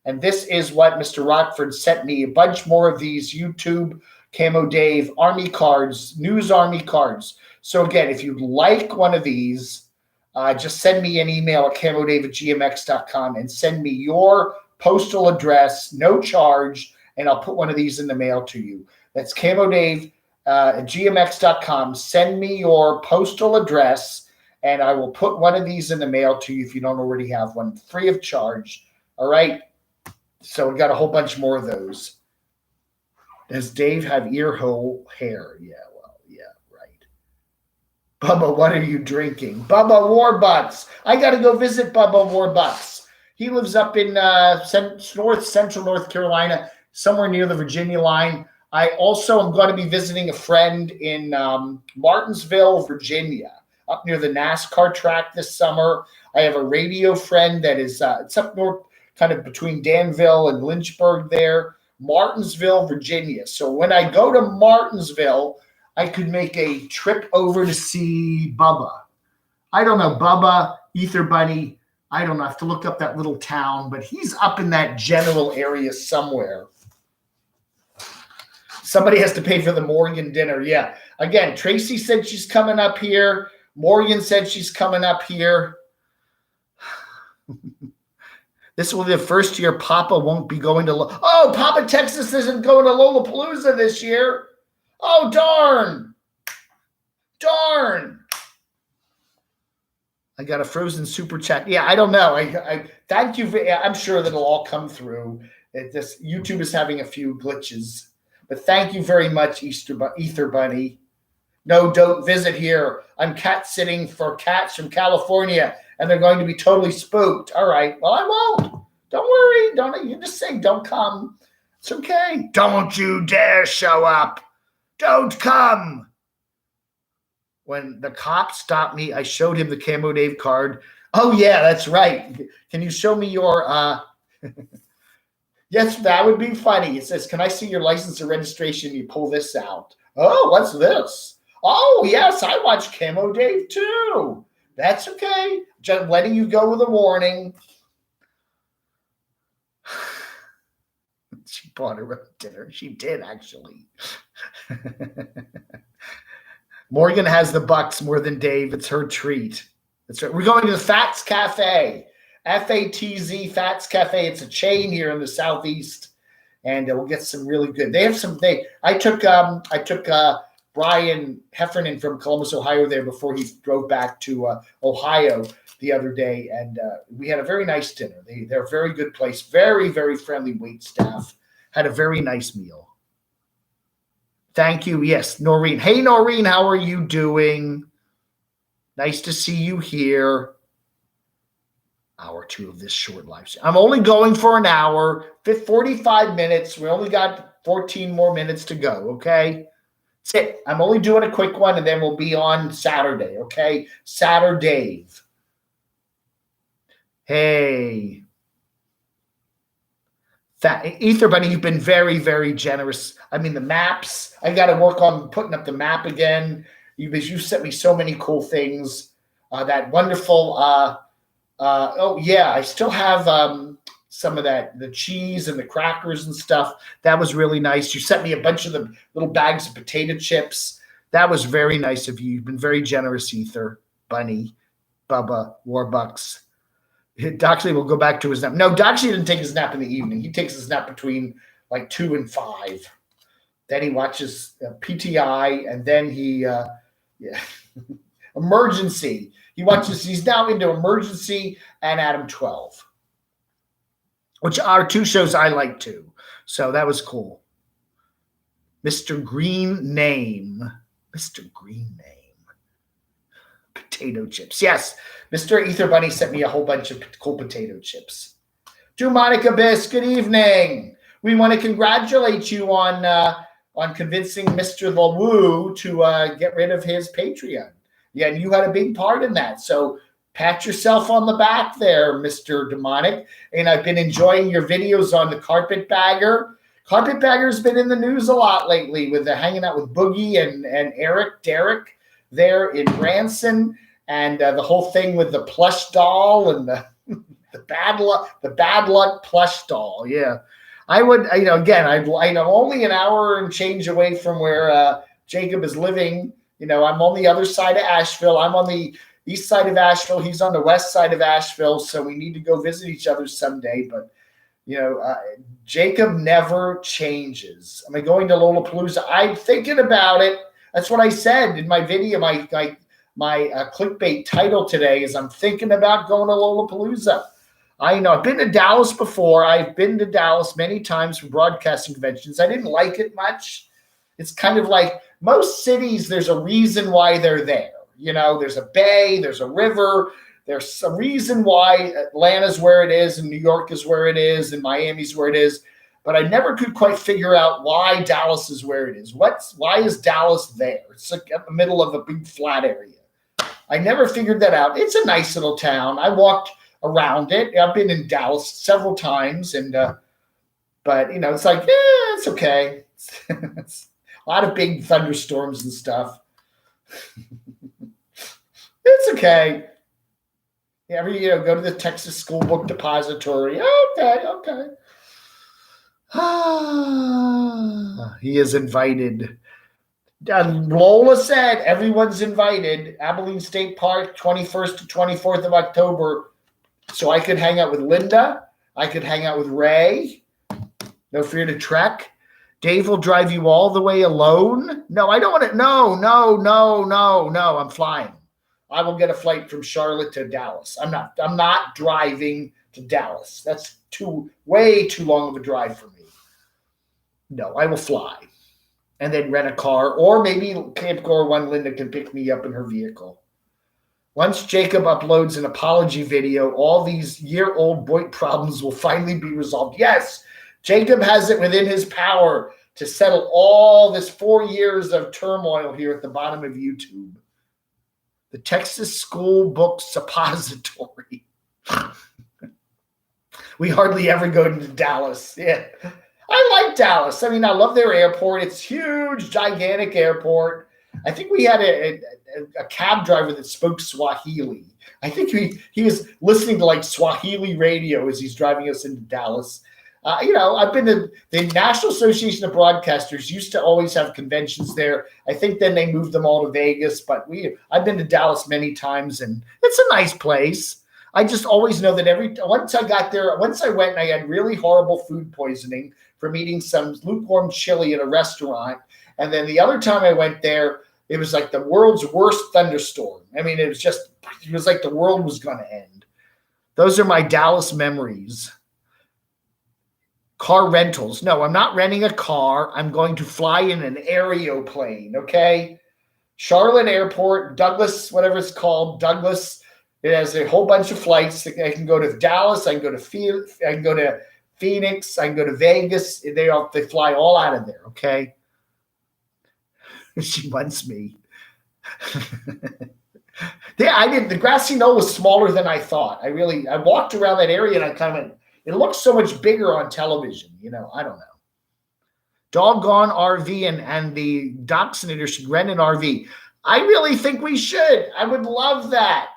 And this is what Mr. Rockford sent me. A bunch more of these YouTube Camo Dave Army cards, News Army cards. So again, if you'd like one of these, just send me an email at camodave@gmx.com and send me your postal address, no charge, and I'll put one of these in the mail to you. That's camodave at gmx.com. Send me your postal address, and I will put one of these in the mail to you if you don't already have one, free of charge. All right? So we got a whole bunch more of those. Does Dave have ear hole hair? Yeah, well, yeah, right. Bubba, what are you drinking? Bubba Warbucks. I got to go visit Bubba Warbucks. He lives up in central North Carolina, somewhere near the Virginia line. I also am going to be visiting a friend in Martinsville, Virginia, up near the NASCAR track this summer. I have a radio friend that is it's up north, kind of between Danville and Lynchburg there, Martinsville, Virginia. So when I go to Martinsville, I could make a trip over to see Bubba. I don't know, Bubba, Ether Bunny. I don't know. I have to look up that little town, but he's up in that general area somewhere. Somebody has to pay for the Morgan dinner. Yeah. Again, Tracy said she's coming up here. Morgan said she's coming up here. This will be the first year Papa won't be going to Papa Texas isn't going to Lolapalooza this year. Oh, darn. Darn. I got a frozen super chat. Yeah, I don't know. I thank you. I'm sure that it'll all come through. This YouTube is having a few glitches. But thank you very much, Ether Bunny. No, don't visit here. I'm cat sitting for cats from California, and they're going to be totally spooked. All right. Well, I won't. Don't worry. You just say don't come. It's okay. Don't you dare show up. Don't come. When the cop stopped me, I showed him the Camo Dave card. Oh yeah, that's right. Can you show me your Yes, that would be funny. It says, "Can I see your license or registration?" You pull this out. Oh, what's this? Oh, yes, I watch Camo Dave too. That's okay. Just letting you go with a warning. She bought her own dinner. She did, actually. Morgan has the bucks more than Dave. It's her treat. That's right. We're going to the Fats Cafe. FATZ Fats Cafe. It's a chain here in the Southeast, and we'll get some really good. They have some. I took Brian Heffernan from Columbus, Ohio, there before he drove back to Ohio the other day, and we had a very nice dinner. They're a very good place. Very, very friendly wait staff. Had a very nice meal. Thank you. Yes, Noreen. Hey, Noreen, how are you doing? Nice to see you here. Hour 2 of this short live stream. I'm only going for an hour, 45 minutes. We only got 14 more minutes to go, okay? That's it. I'm only doing a quick one, and then we'll be on Saturday, okay? Saturday. Hey. Ether Bunny, you've been very, very generous. I mean, the maps, I got to work on putting up the map again. You sent me so many cool things. That wonderful, oh yeah, I still have some of that, the cheese and the crackers and stuff. That was really nice. You sent me a bunch of the little bags of potato chips. That was very nice of you. You've been very generous, Ether Bunny, Bubba, Warbucks. Doxley will go back to his nap. No, Doxley didn't take his nap in the evening. He takes his nap between like 2 and 5. Then he watches PTI, and then he, Emergency. He's now into Emergency and Adam 12, which are 2 shows I like too. So that was cool. Mr. Green Name. Potato chips. Yes, Mr. Ether Bunny sent me a whole bunch of cool potato chips. To Monica Biss, good evening. We want to congratulate you on convincing Mr. LaWoo to get rid of his Patreon. Yeah, and you had a big part in that. So pat yourself on the back there, Mr. Demonic. And I've been enjoying your videos on the Carpetbagger. Carpetbagger's been in the news a lot lately with hanging out with Boogie and Derek there in Branson, and the whole thing with the plush doll and the bad luck plush doll. Yeah, I would. Again, I'm only an hour and change away from where Jacob is living. I'm on the other side of Asheville. I'm on the east side of Asheville. He's on the west side of Asheville. So we need to go visit each other someday. But Jacob never changes. Am I going to Lolapalooza? I'm thinking about it. That's what I said in my video. My clickbait title today is I'm thinking about going to Lolapalooza. I know I've been to Dallas before. I've been to Dallas many times for broadcasting conventions. I didn't like it much. It's kind of like most cities, there's a reason why they're there. There's a bay, there's a river. There's a reason why Atlanta's where it is and New York is where it is and Miami's where it is. But I never could quite figure out why Dallas is where it is. Why is Dallas there? It's like at the middle of a big flat area. I never figured that out. It's a nice little town. I walked around it. I've been in Dallas several times, and but it's like, it's okay. It's a lot of big thunderstorms and stuff. It's okay. Go to the Texas School Book Depository. Okay. He is invited. Lola said everyone's invited. Abilene State Park, 21st to 24th of October. So I could hang out with Linda. I could hang out with Ray. No fear to trek. Dave will drive you all the way alone. No, I don't want to. No. I'm flying. I will get a flight from Charlotte to Dallas. I'm not driving to Dallas. That's way too long of a drive for me. No, I will fly and then rent a car, or maybe Camp Gore One Linda can pick me up in her vehicle. Once Jacob uploads an apology video, all these year-old Boyd problems will finally be resolved. Yes, Jacob has it within his power to settle all this 4 years of turmoil here at the bottom of YouTube. The Texas School Book Suppository. We hardly ever go to Dallas. Yeah. I like Dallas. I mean, I love their airport. It's huge, gigantic airport. I think we had a cab driver that spoke Swahili. I think he was listening to like Swahili radio as he's driving us into Dallas. I've been to the National Association of Broadcasters used to always have conventions there. I think then they moved them all to Vegas, but I've been to Dallas many times, and it's a nice place. I just always know that once I got there, once I went and I had really horrible food poisoning from eating some lukewarm chili at a restaurant. And then the other time I went there, it was like the world's worst thunderstorm. I mean, it was like the world was going to end. Those are my Dallas memories. Car rentals. No, I'm not renting a car. I'm going to fly in an aeroplane, okay? Charlotte Airport, Douglas, whatever it's called, Douglas. It has a whole bunch of flights. I can go to Dallas. I can go to Phoenix. I can go to Vegas. They fly all out of there, okay? She wants me. The grassy knoll was smaller than I thought. I walked around that area and I kind of went, it looks so much bigger on television. I don't know. Doggone RV and the Doxinator should rent an RV. I really think we should. I would love that.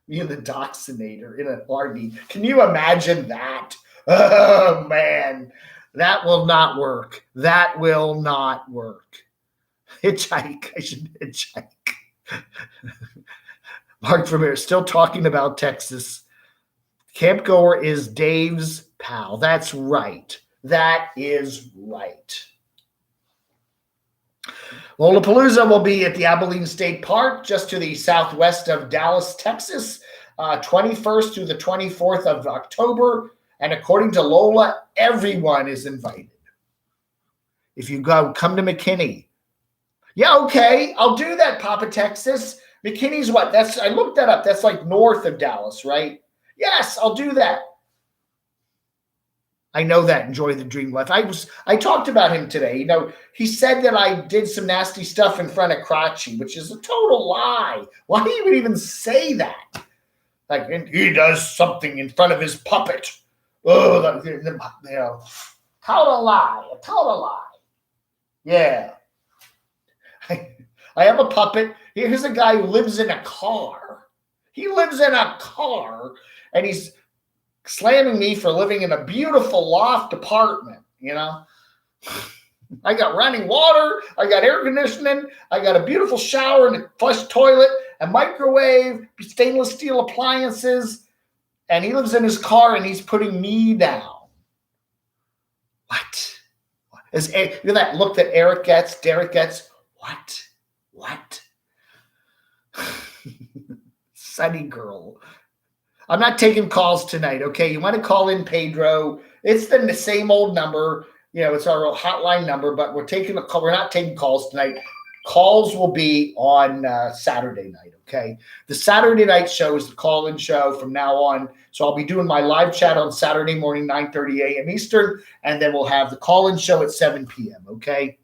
Me and the Doxinator in an RV. Can you imagine that? Oh, man. That will not work. That will not work. Hitchhike. I should hitchhike. Mark Vermeer, still talking about Texas. Camp Goer is Dave's pal. That's right. That is right. Lolapalooza will be at the Abilene State Park, just to the southwest of Dallas, Texas, 21st through the 24th of October. And according to Lola, everyone is invited. If you come to McKinney. Yeah, okay, I'll do that, Papa Texas. McKinney's what? I looked that up. That's like north of Dallas, right? Yes, I'll do that. I know that. Enjoy the dream life. I talked about him today. He said that I did some nasty stuff in front of Crotchy, which is a total lie. Why do you even say that? Like, he does something in front of his puppet. Oh, total lie. A total lie. Yeah. I have a puppet. Here's a guy who lives in a car. He lives in a car, and he's slamming me for living in a beautiful loft apartment, I got running water. I got air conditioning. I got a beautiful shower and a flush toilet, a microwave, stainless steel appliances, and he lives in his car, and he's putting me down. What? That look that Derek gets? What? Sunny girl. I'm not taking calls tonight, okay? You want to call in Pedro. It's the same old number. It's our hotline number, but we're not taking calls tonight. Calls will be on Saturday night, okay? The Saturday night show is the call-in show from now on. So I'll be doing my live chat on Saturday morning, 9:30 a.m. Eastern, and then we'll have the call-in show at 7 p.m., okay?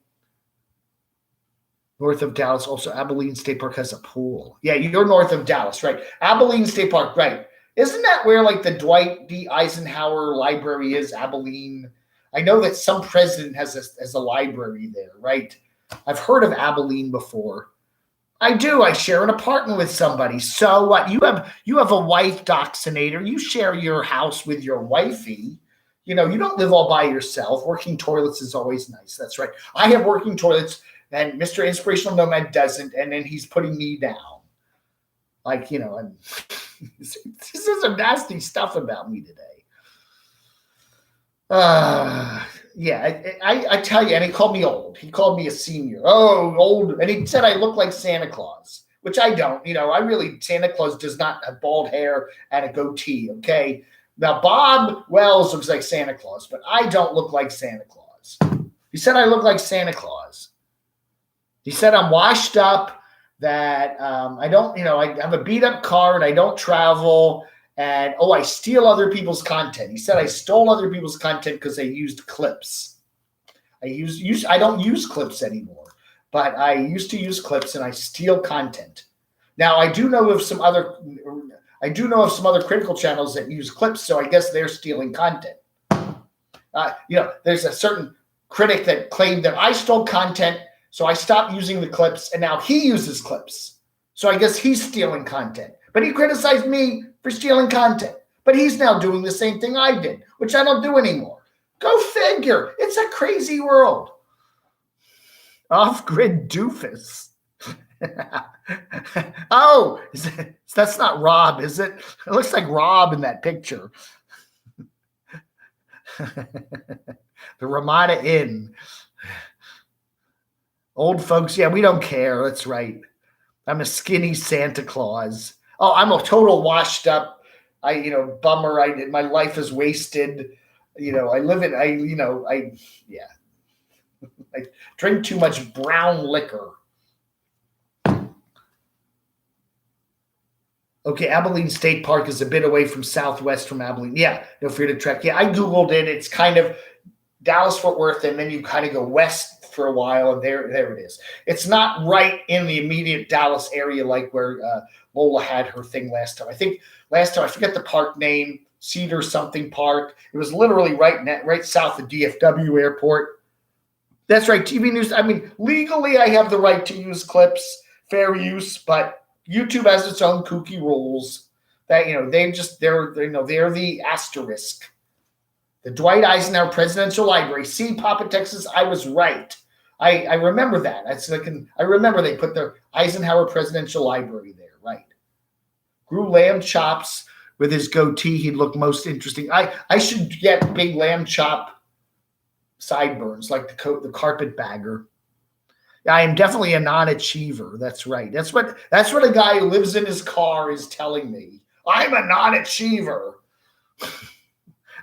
North of Dallas, also Abilene State Park has a pool. Yeah, you're north of Dallas, right? Abilene State Park, right. Isn't that where like the Dwight D. Eisenhower Library is, Abilene? I know that some president has a library there, right? I've heard of Abilene before. I do. I share an apartment with somebody. So what? You have a wife, Doxinator. You share your house with your wifey. You don't live all by yourself. Working toilets is always nice. That's right. I have working toilets, and Mr. Inspirational Nomad doesn't, and then he's putting me down. Like, and this is some nasty stuff about me today. Yeah, I tell you, and he called me old. He called me a senior. Oh, old. And he said I look like Santa Claus, which I don't. Santa Claus does not have bald hair and a goatee, okay? Now, Bob Wells looks like Santa Claus, but I don't look like Santa Claus. He said I look like Santa Claus. He said I'm washed up, that I don't, I have a beat up car and I don't travel, and I steal other people's content. He said I stole other people's content because they used clips. I don't use clips anymore. but I used to use clips and I steal content. Now I do know of some other critical channels that use clips, so I guess they're stealing content. There's a certain critic that claimed that I stole content, so I stopped using the clips, and now he uses clips. So I guess he's stealing content. But he criticized me for stealing content. But he's now doing the same thing I did, which I don't do anymore. Go figure. It's a crazy world. Off-grid doofus. Oh, that's not Rob, is it? It looks like Rob in that picture. The Ramada Inn. Old folks, yeah, we don't care. That's right. I'm a skinny Santa Claus. Oh, I'm a total washed up. Bummer. My life is wasted. I drink too much brown liquor. Okay, Abilene State Park is a bit away from southwest from Abilene. Yeah, no fear to trek. Yeah, I Googled it. It's kind of Dallas-Fort Worth, and then you kind of go west for a while, and there it is. It's not right in the immediate Dallas area like where Lola had her thing last time. I think last time, I forget the park name, Cedar something Park. It was literally right south of DFW Airport. That's right, TV news. I mean, legally, I have the right to use clips, fair use, but YouTube has its own kooky rules that, they're the asterisk. The Dwight Eisenhower Presidential Library. See, Papa Texas, I was right. I remember that. I remember they put the Eisenhower Presidential Library there, right? Grew lamb chops with his goatee. He'd look most interesting. I should get big lamb chop sideburns like the carpetbagger. I am definitely a non-achiever. That's right. That's what a guy who lives in his car is telling me. I'm a non-achiever.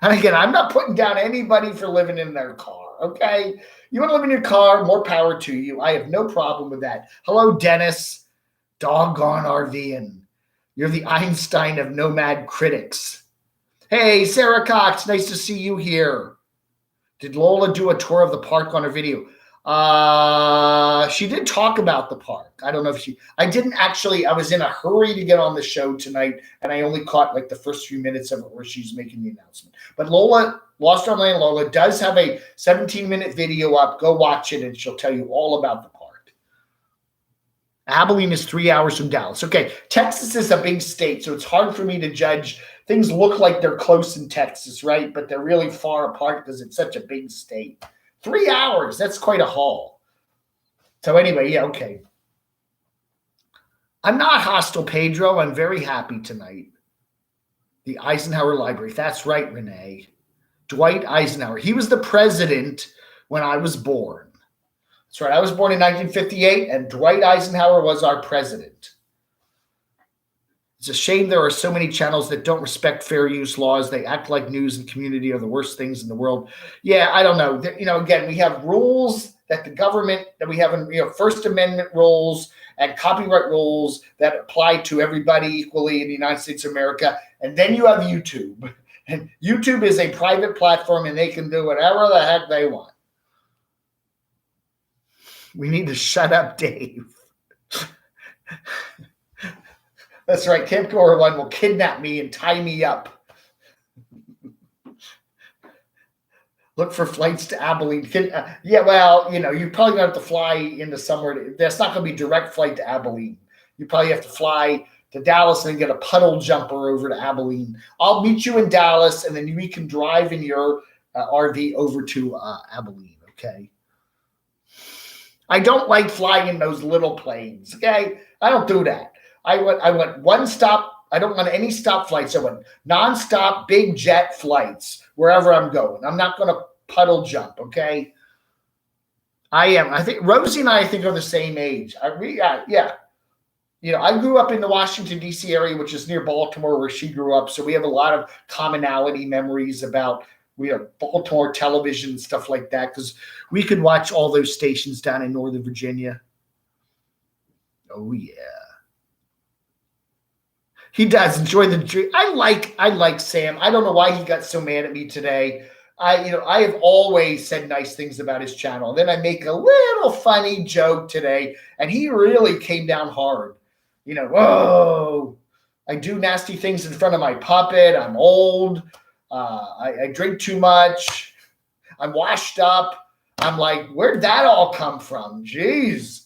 And again, I'm not putting down anybody for living in their car, okay? You want to live in your car, more power to you. I have no problem with that. Hello, Dennis. Doggone RVing. You're the Einstein of nomad critics. Hey, Sarah Cox, nice to see you here. Did Lola do a tour of the park on her video? She did talk about the park. I don't know if I didn't actually, I was in a hurry to get on the show tonight, and I only caught like the first few minutes of it where she's making the announcement. But Lola, Lost on Land Lola, does have a 17-minute video up. Go watch it, and she'll tell you all about the park. Abilene is 3 hours from Dallas. Okay, Texas is a big state, so it's hard for me to judge. Things look like they're close in Texas, right? But they're really far apart because it's such a big state. 3 hours, that's quite a haul. So anyway, yeah, okay. I'm not hostile, Pedro. I'm very happy tonight. The Eisenhower Library. That's right, Renee. Dwight Eisenhower. He was the president when I was born. That's right. I was born in 1958, and Dwight Eisenhower was our president. It's a shame there are so many channels that don't respect fair use laws. They act like news and community are the worst things in the world. Yeah, I don't know. Again, we have rules that the government, that we have in, First Amendment rules and copyright rules that apply to everybody equally in the United States of America. And then you have YouTube. And YouTube is a private platform, and they can do whatever the heck they want. We need to shut up, Dave. That's right. Camp Cora 1 will kidnap me and tie me up. Look for flights to Abilene. Yeah, well, you probably going to have to fly into somewhere. That's not going to be direct flight to Abilene. You probably have to fly to Dallas and then get a puddle jumper over to Abilene. I'll meet you in Dallas, and then we can drive in your RV over to Abilene, okay? I don't like flying in those little planes, okay? I don't do that. I went one stop. I don't want any stop flights. I want nonstop big jet flights wherever I'm going. I'm not going to puddle jump, okay? I am. I think Rosie and I think are the same age. Yeah. I grew up in the Washington, D.C. area, which is near Baltimore, where she grew up. So we have a lot of commonality memories about Baltimore television and stuff like that, because we could watch all those stations down in Northern Virginia. Oh, yeah. He does enjoy the dream. I like Sam. I don't know why he got so mad at me today. I have always said nice things about his channel. Then I make a little funny joke today, and he really came down hard. Whoa, I do nasty things in front of my puppet. I'm old. I drink too much. I'm washed up. I'm like, where'd that all come from? Jeez.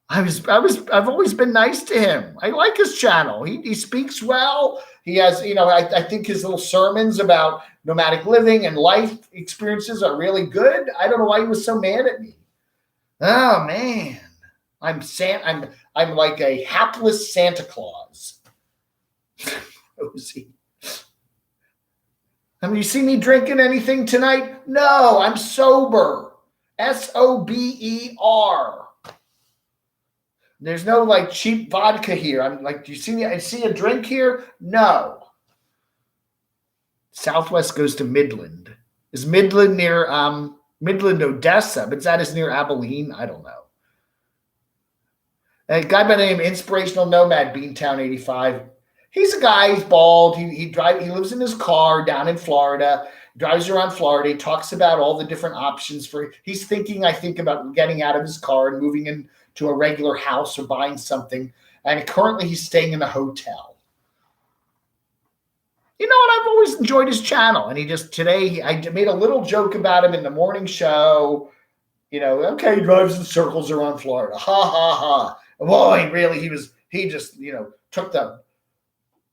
I've always been nice to him. I like his channel. He speaks well. He has, I think his little sermons about nomadic living and life experiences are really good. I don't know why he was so mad at me. Oh man. I'm like a hapless Santa Claus. Rosie. You see me drinking anything tonight? No, I'm sober. SOBER. There's no like cheap vodka here. I'm like, do you see me? I see a drink here? No. Southwest goes to Midland. Is Midland near Midland, Odessa? But that is near Abilene. I don't know. A guy by the name Inspirational Nomad, Beantown 85. He's a guy. He's bald. He lives in his car down in Florida. Drives around Florida. He talks about all the different options for. He's thinking, I think, about getting out of his car and moving into a regular house or buying something. And currently, he's staying in a hotel. You know what? I've always enjoyed his channel. And today I made a little joke about him in the morning show. Okay, he drives in circles around Florida. Ha ha ha. Boy, really, he just took the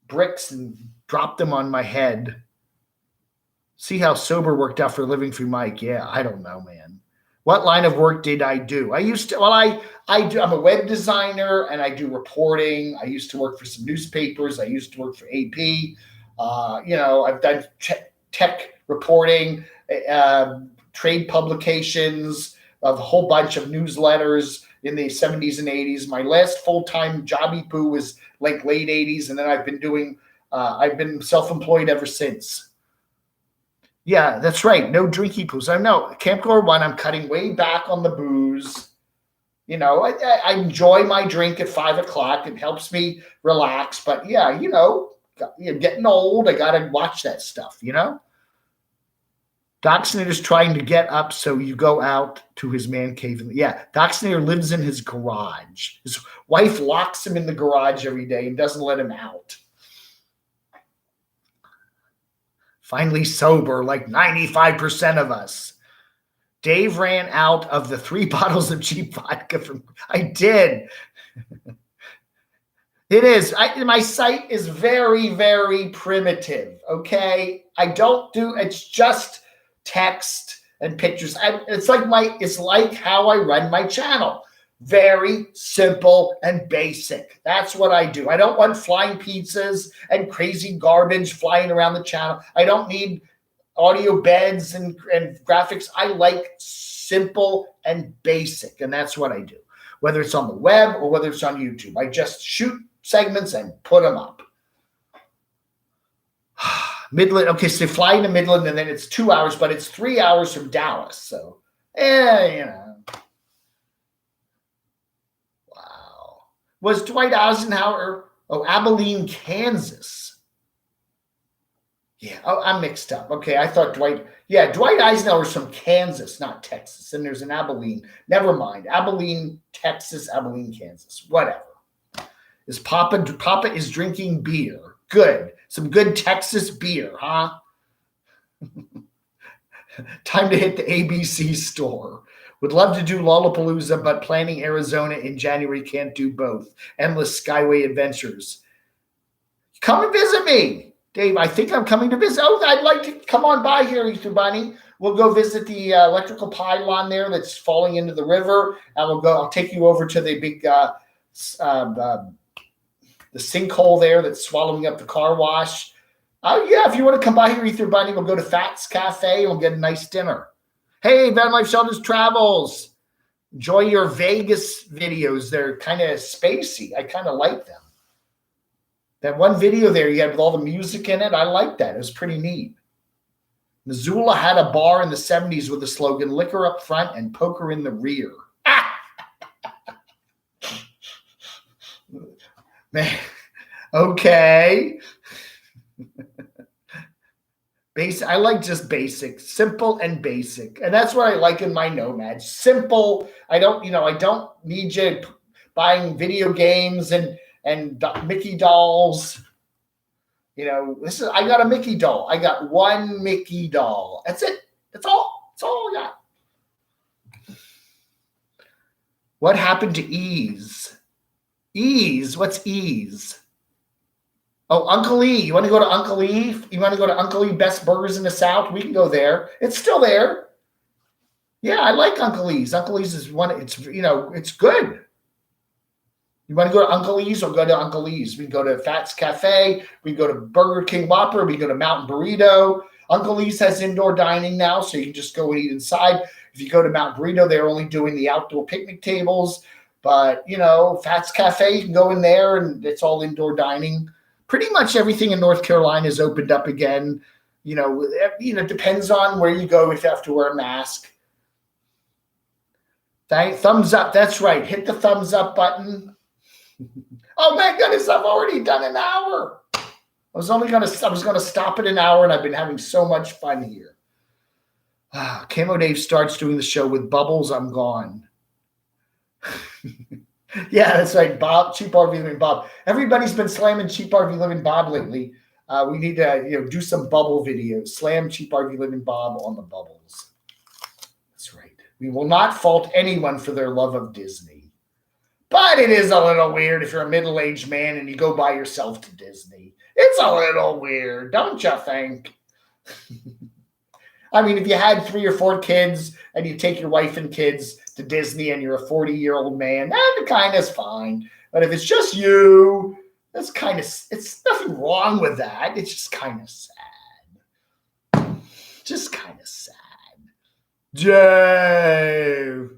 bricks and dropped them on my head. See how sober worked out for living through Mike. Yeah, I don't know, man. What line of work did I do? I'm a web designer and I do reporting. I used to work for some newspapers. I used to work for AP. I've done tech reporting, trade publications, a whole bunch of newsletters in the 70s and 80s. My last full-time jobby poo was like late 80s, and then I've been self-employed ever since. Yeah, that's right. No drinky poos. I know. Camp Glory 1, I'm cutting way back on the booze. I enjoy my drink at 5 o'clock. It helps me relax. But yeah, getting old, I got to watch that stuff, Doxnator is trying to get up, so you go out to his man cave. Doxnator lives in his garage. His wife locks him in the garage every day and doesn't let him out. Finally sober, like 95% of us. Dave ran out of the 3 bottles of cheap vodka I did. It is. My site is very, very primitive, okay? It's just text and pictures. It's like how I run my channel. Very simple and basic. That's what I do. I don't want flying pizzas and crazy garbage flying around the channel. I don't need audio beds and graphics. I like simple and basic, and that's what I do. Whether it's on the web or whether it's on YouTube, I just shoot segments and put them up. Midland. Okay, so they fly into Midland, and then it's 2 hours, but it's 3 hours from Dallas. So, Wow. Was Dwight Eisenhower? Oh, Abilene, Kansas. Yeah. Oh, I'm mixed up. Okay, I thought Dwight Eisenhower's from Kansas, not Texas. And there's an Abilene. Never mind. Abilene, Texas, Abilene, Kansas. Whatever. Papa is drinking beer. Good. Some good Texas beer, huh? Time to hit the ABC store. Would love to do Lollapalooza, but planning Arizona in January, can't do both. Endless Skyway adventures. Come and visit me, Dave. I think I'm coming to visit. Oh, I'd like to come on by here, Ether Bunny. We'll go visit the electrical pylon there that's falling into the river. I'll take you over to the big the sinkhole there that's swallowing up the car wash. Oh, yeah, if you want to come by here, Ether Bunny, we'll go to Fats Cafe and we'll get a nice dinner. Hey, Van Life Shelters Travels. Enjoy your Vegas videos. They're kind of spacey. I kind of like them. That one video there you had with all the music in it, I like that. It was pretty neat. Missoula had a bar in the 70s with the slogan, liquor up front and poker in the rear. Man, okay. Basic. I like just basic, simple and basic. And that's what I like in my Nomad. Simple. I don't need you buying video games and Mickey dolls. I got a Mickey doll. I got one Mickey doll. That's it. That's all. That's all I got. What happened to Ease? Ease? What's Ease? Oh, Uncle E. You want to go to Uncle E? You want to go to Uncle E Best Burgers in the South? We can go there. It's still there. Yeah, I like Uncle E's. Uncle E's is one. It's good. You want to go to Uncle E's or go to Uncle E's? We can go to Fats Cafe. We can go to Burger King Whopper. We can go to Mountain Burrito. Uncle E's has indoor dining now, so you can just go and eat inside. If you go to Mountain Burrito, they're only doing the outdoor picnic tables. But, Fats Cafe, you can go in there, and it's all indoor dining. Pretty much everything in North Carolina is opened up again. Depends on where you go if you have to wear a mask. Thumbs up. That's right. Hit the thumbs up button. Oh my goodness, I've already done an hour. I was going to stop at an hour, and I've been having so much fun here. Camo Dave starts doing the show with bubbles. I'm gone. Yeah, that's right. Bob, Cheap RV Living Bob. Everybody's been slamming Cheap RV Living Bob lately. We need to do some bubble videos. Slam Cheap RV Living Bob on the bubbles. That's right. We will not fault anyone for their love of Disney. But it is a little weird if you're a middle-aged man and you go by yourself to Disney. It's a little weird, don't you think? I mean, if you had 3 or 4 kids and you take your wife and kids to Disney and you're a 40-year-old man, that kind of is fine. But if it's just you, it's nothing wrong with that. It's just kind of sad. Just kind of sad. Jove.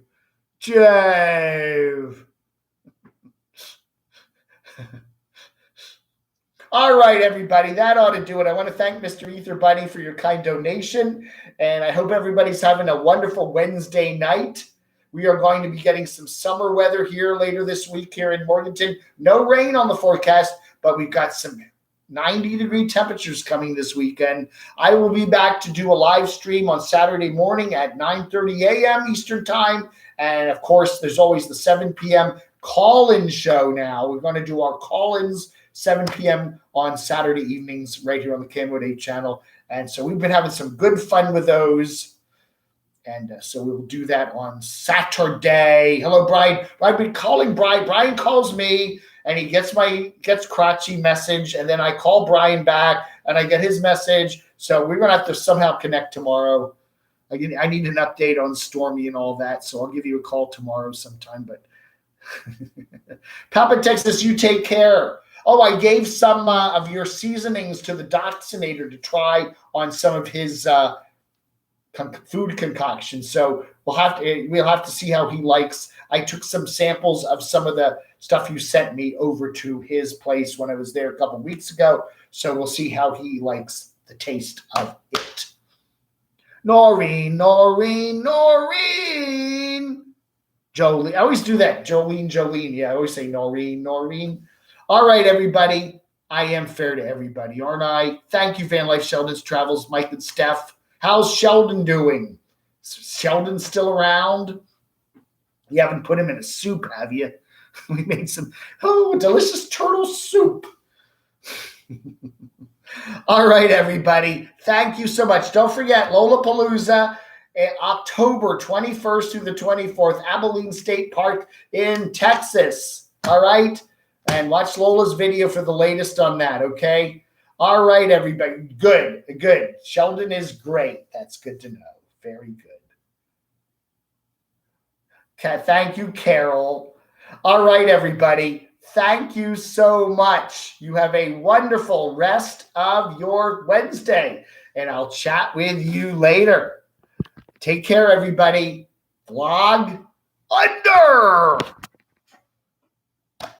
All right, everybody, that ought to do it. I want to thank Mr. Ether Buddy for your kind donation, and I hope everybody's having a wonderful Wednesday night. We are going to be getting some summer weather here later this week here in Morganton. No rain on the forecast, but we've got some 90-degree temperatures coming this weekend. I will be back to do a live stream on Saturday morning at 9:30 a.m. Eastern Time, and, of course, there's always the 7 p.m. call-in show now. We're going to do our call-ins 7 p.m. on Saturday evenings right here on the Camo Dave channel. And so we've been having some good fun with those. And so we'll do that on Saturday. Hello, Brian. I've been calling Brian. Brian calls me, and he gets Crotchy message, and then I call Brian back, and I get his message. So we're going to have to somehow connect tomorrow. I need an update on Stormy and all that, so I'll give you a call tomorrow sometime. But Papa Texas, you take care. Oh, I gave some of your seasonings to the Dachshundator to try on some of his food concoctions. So we'll have to see how he likes. I took some samples of some of the stuff you sent me over to his place when I was there a couple weeks ago. So we'll see how he likes the taste of it. Noreen. Jolene. I always do that. Jolene. Yeah, I always say Noreen. All right, everybody. I am fair to everybody, aren't I? Thank you, Van Life Sheldon's Travels, Mike and Steph. How's Sheldon doing? Sheldon still around? You haven't put him in a soup, have you? We made some delicious turtle soup. All right, everybody. Thank you so much. Don't forget, Lolapalooza, October 21st through the 24th, Abilene State Park in Texas. All right? And watch Lola's video for the latest on that, okay? All right, everybody. Good. Sheldon is great. That's good to know. Very good. Okay, thank you, Carol. All right, everybody. Thank you so much. You have a wonderful rest of your Wednesday, and I'll chat with you later. Take care, everybody. Vlog under.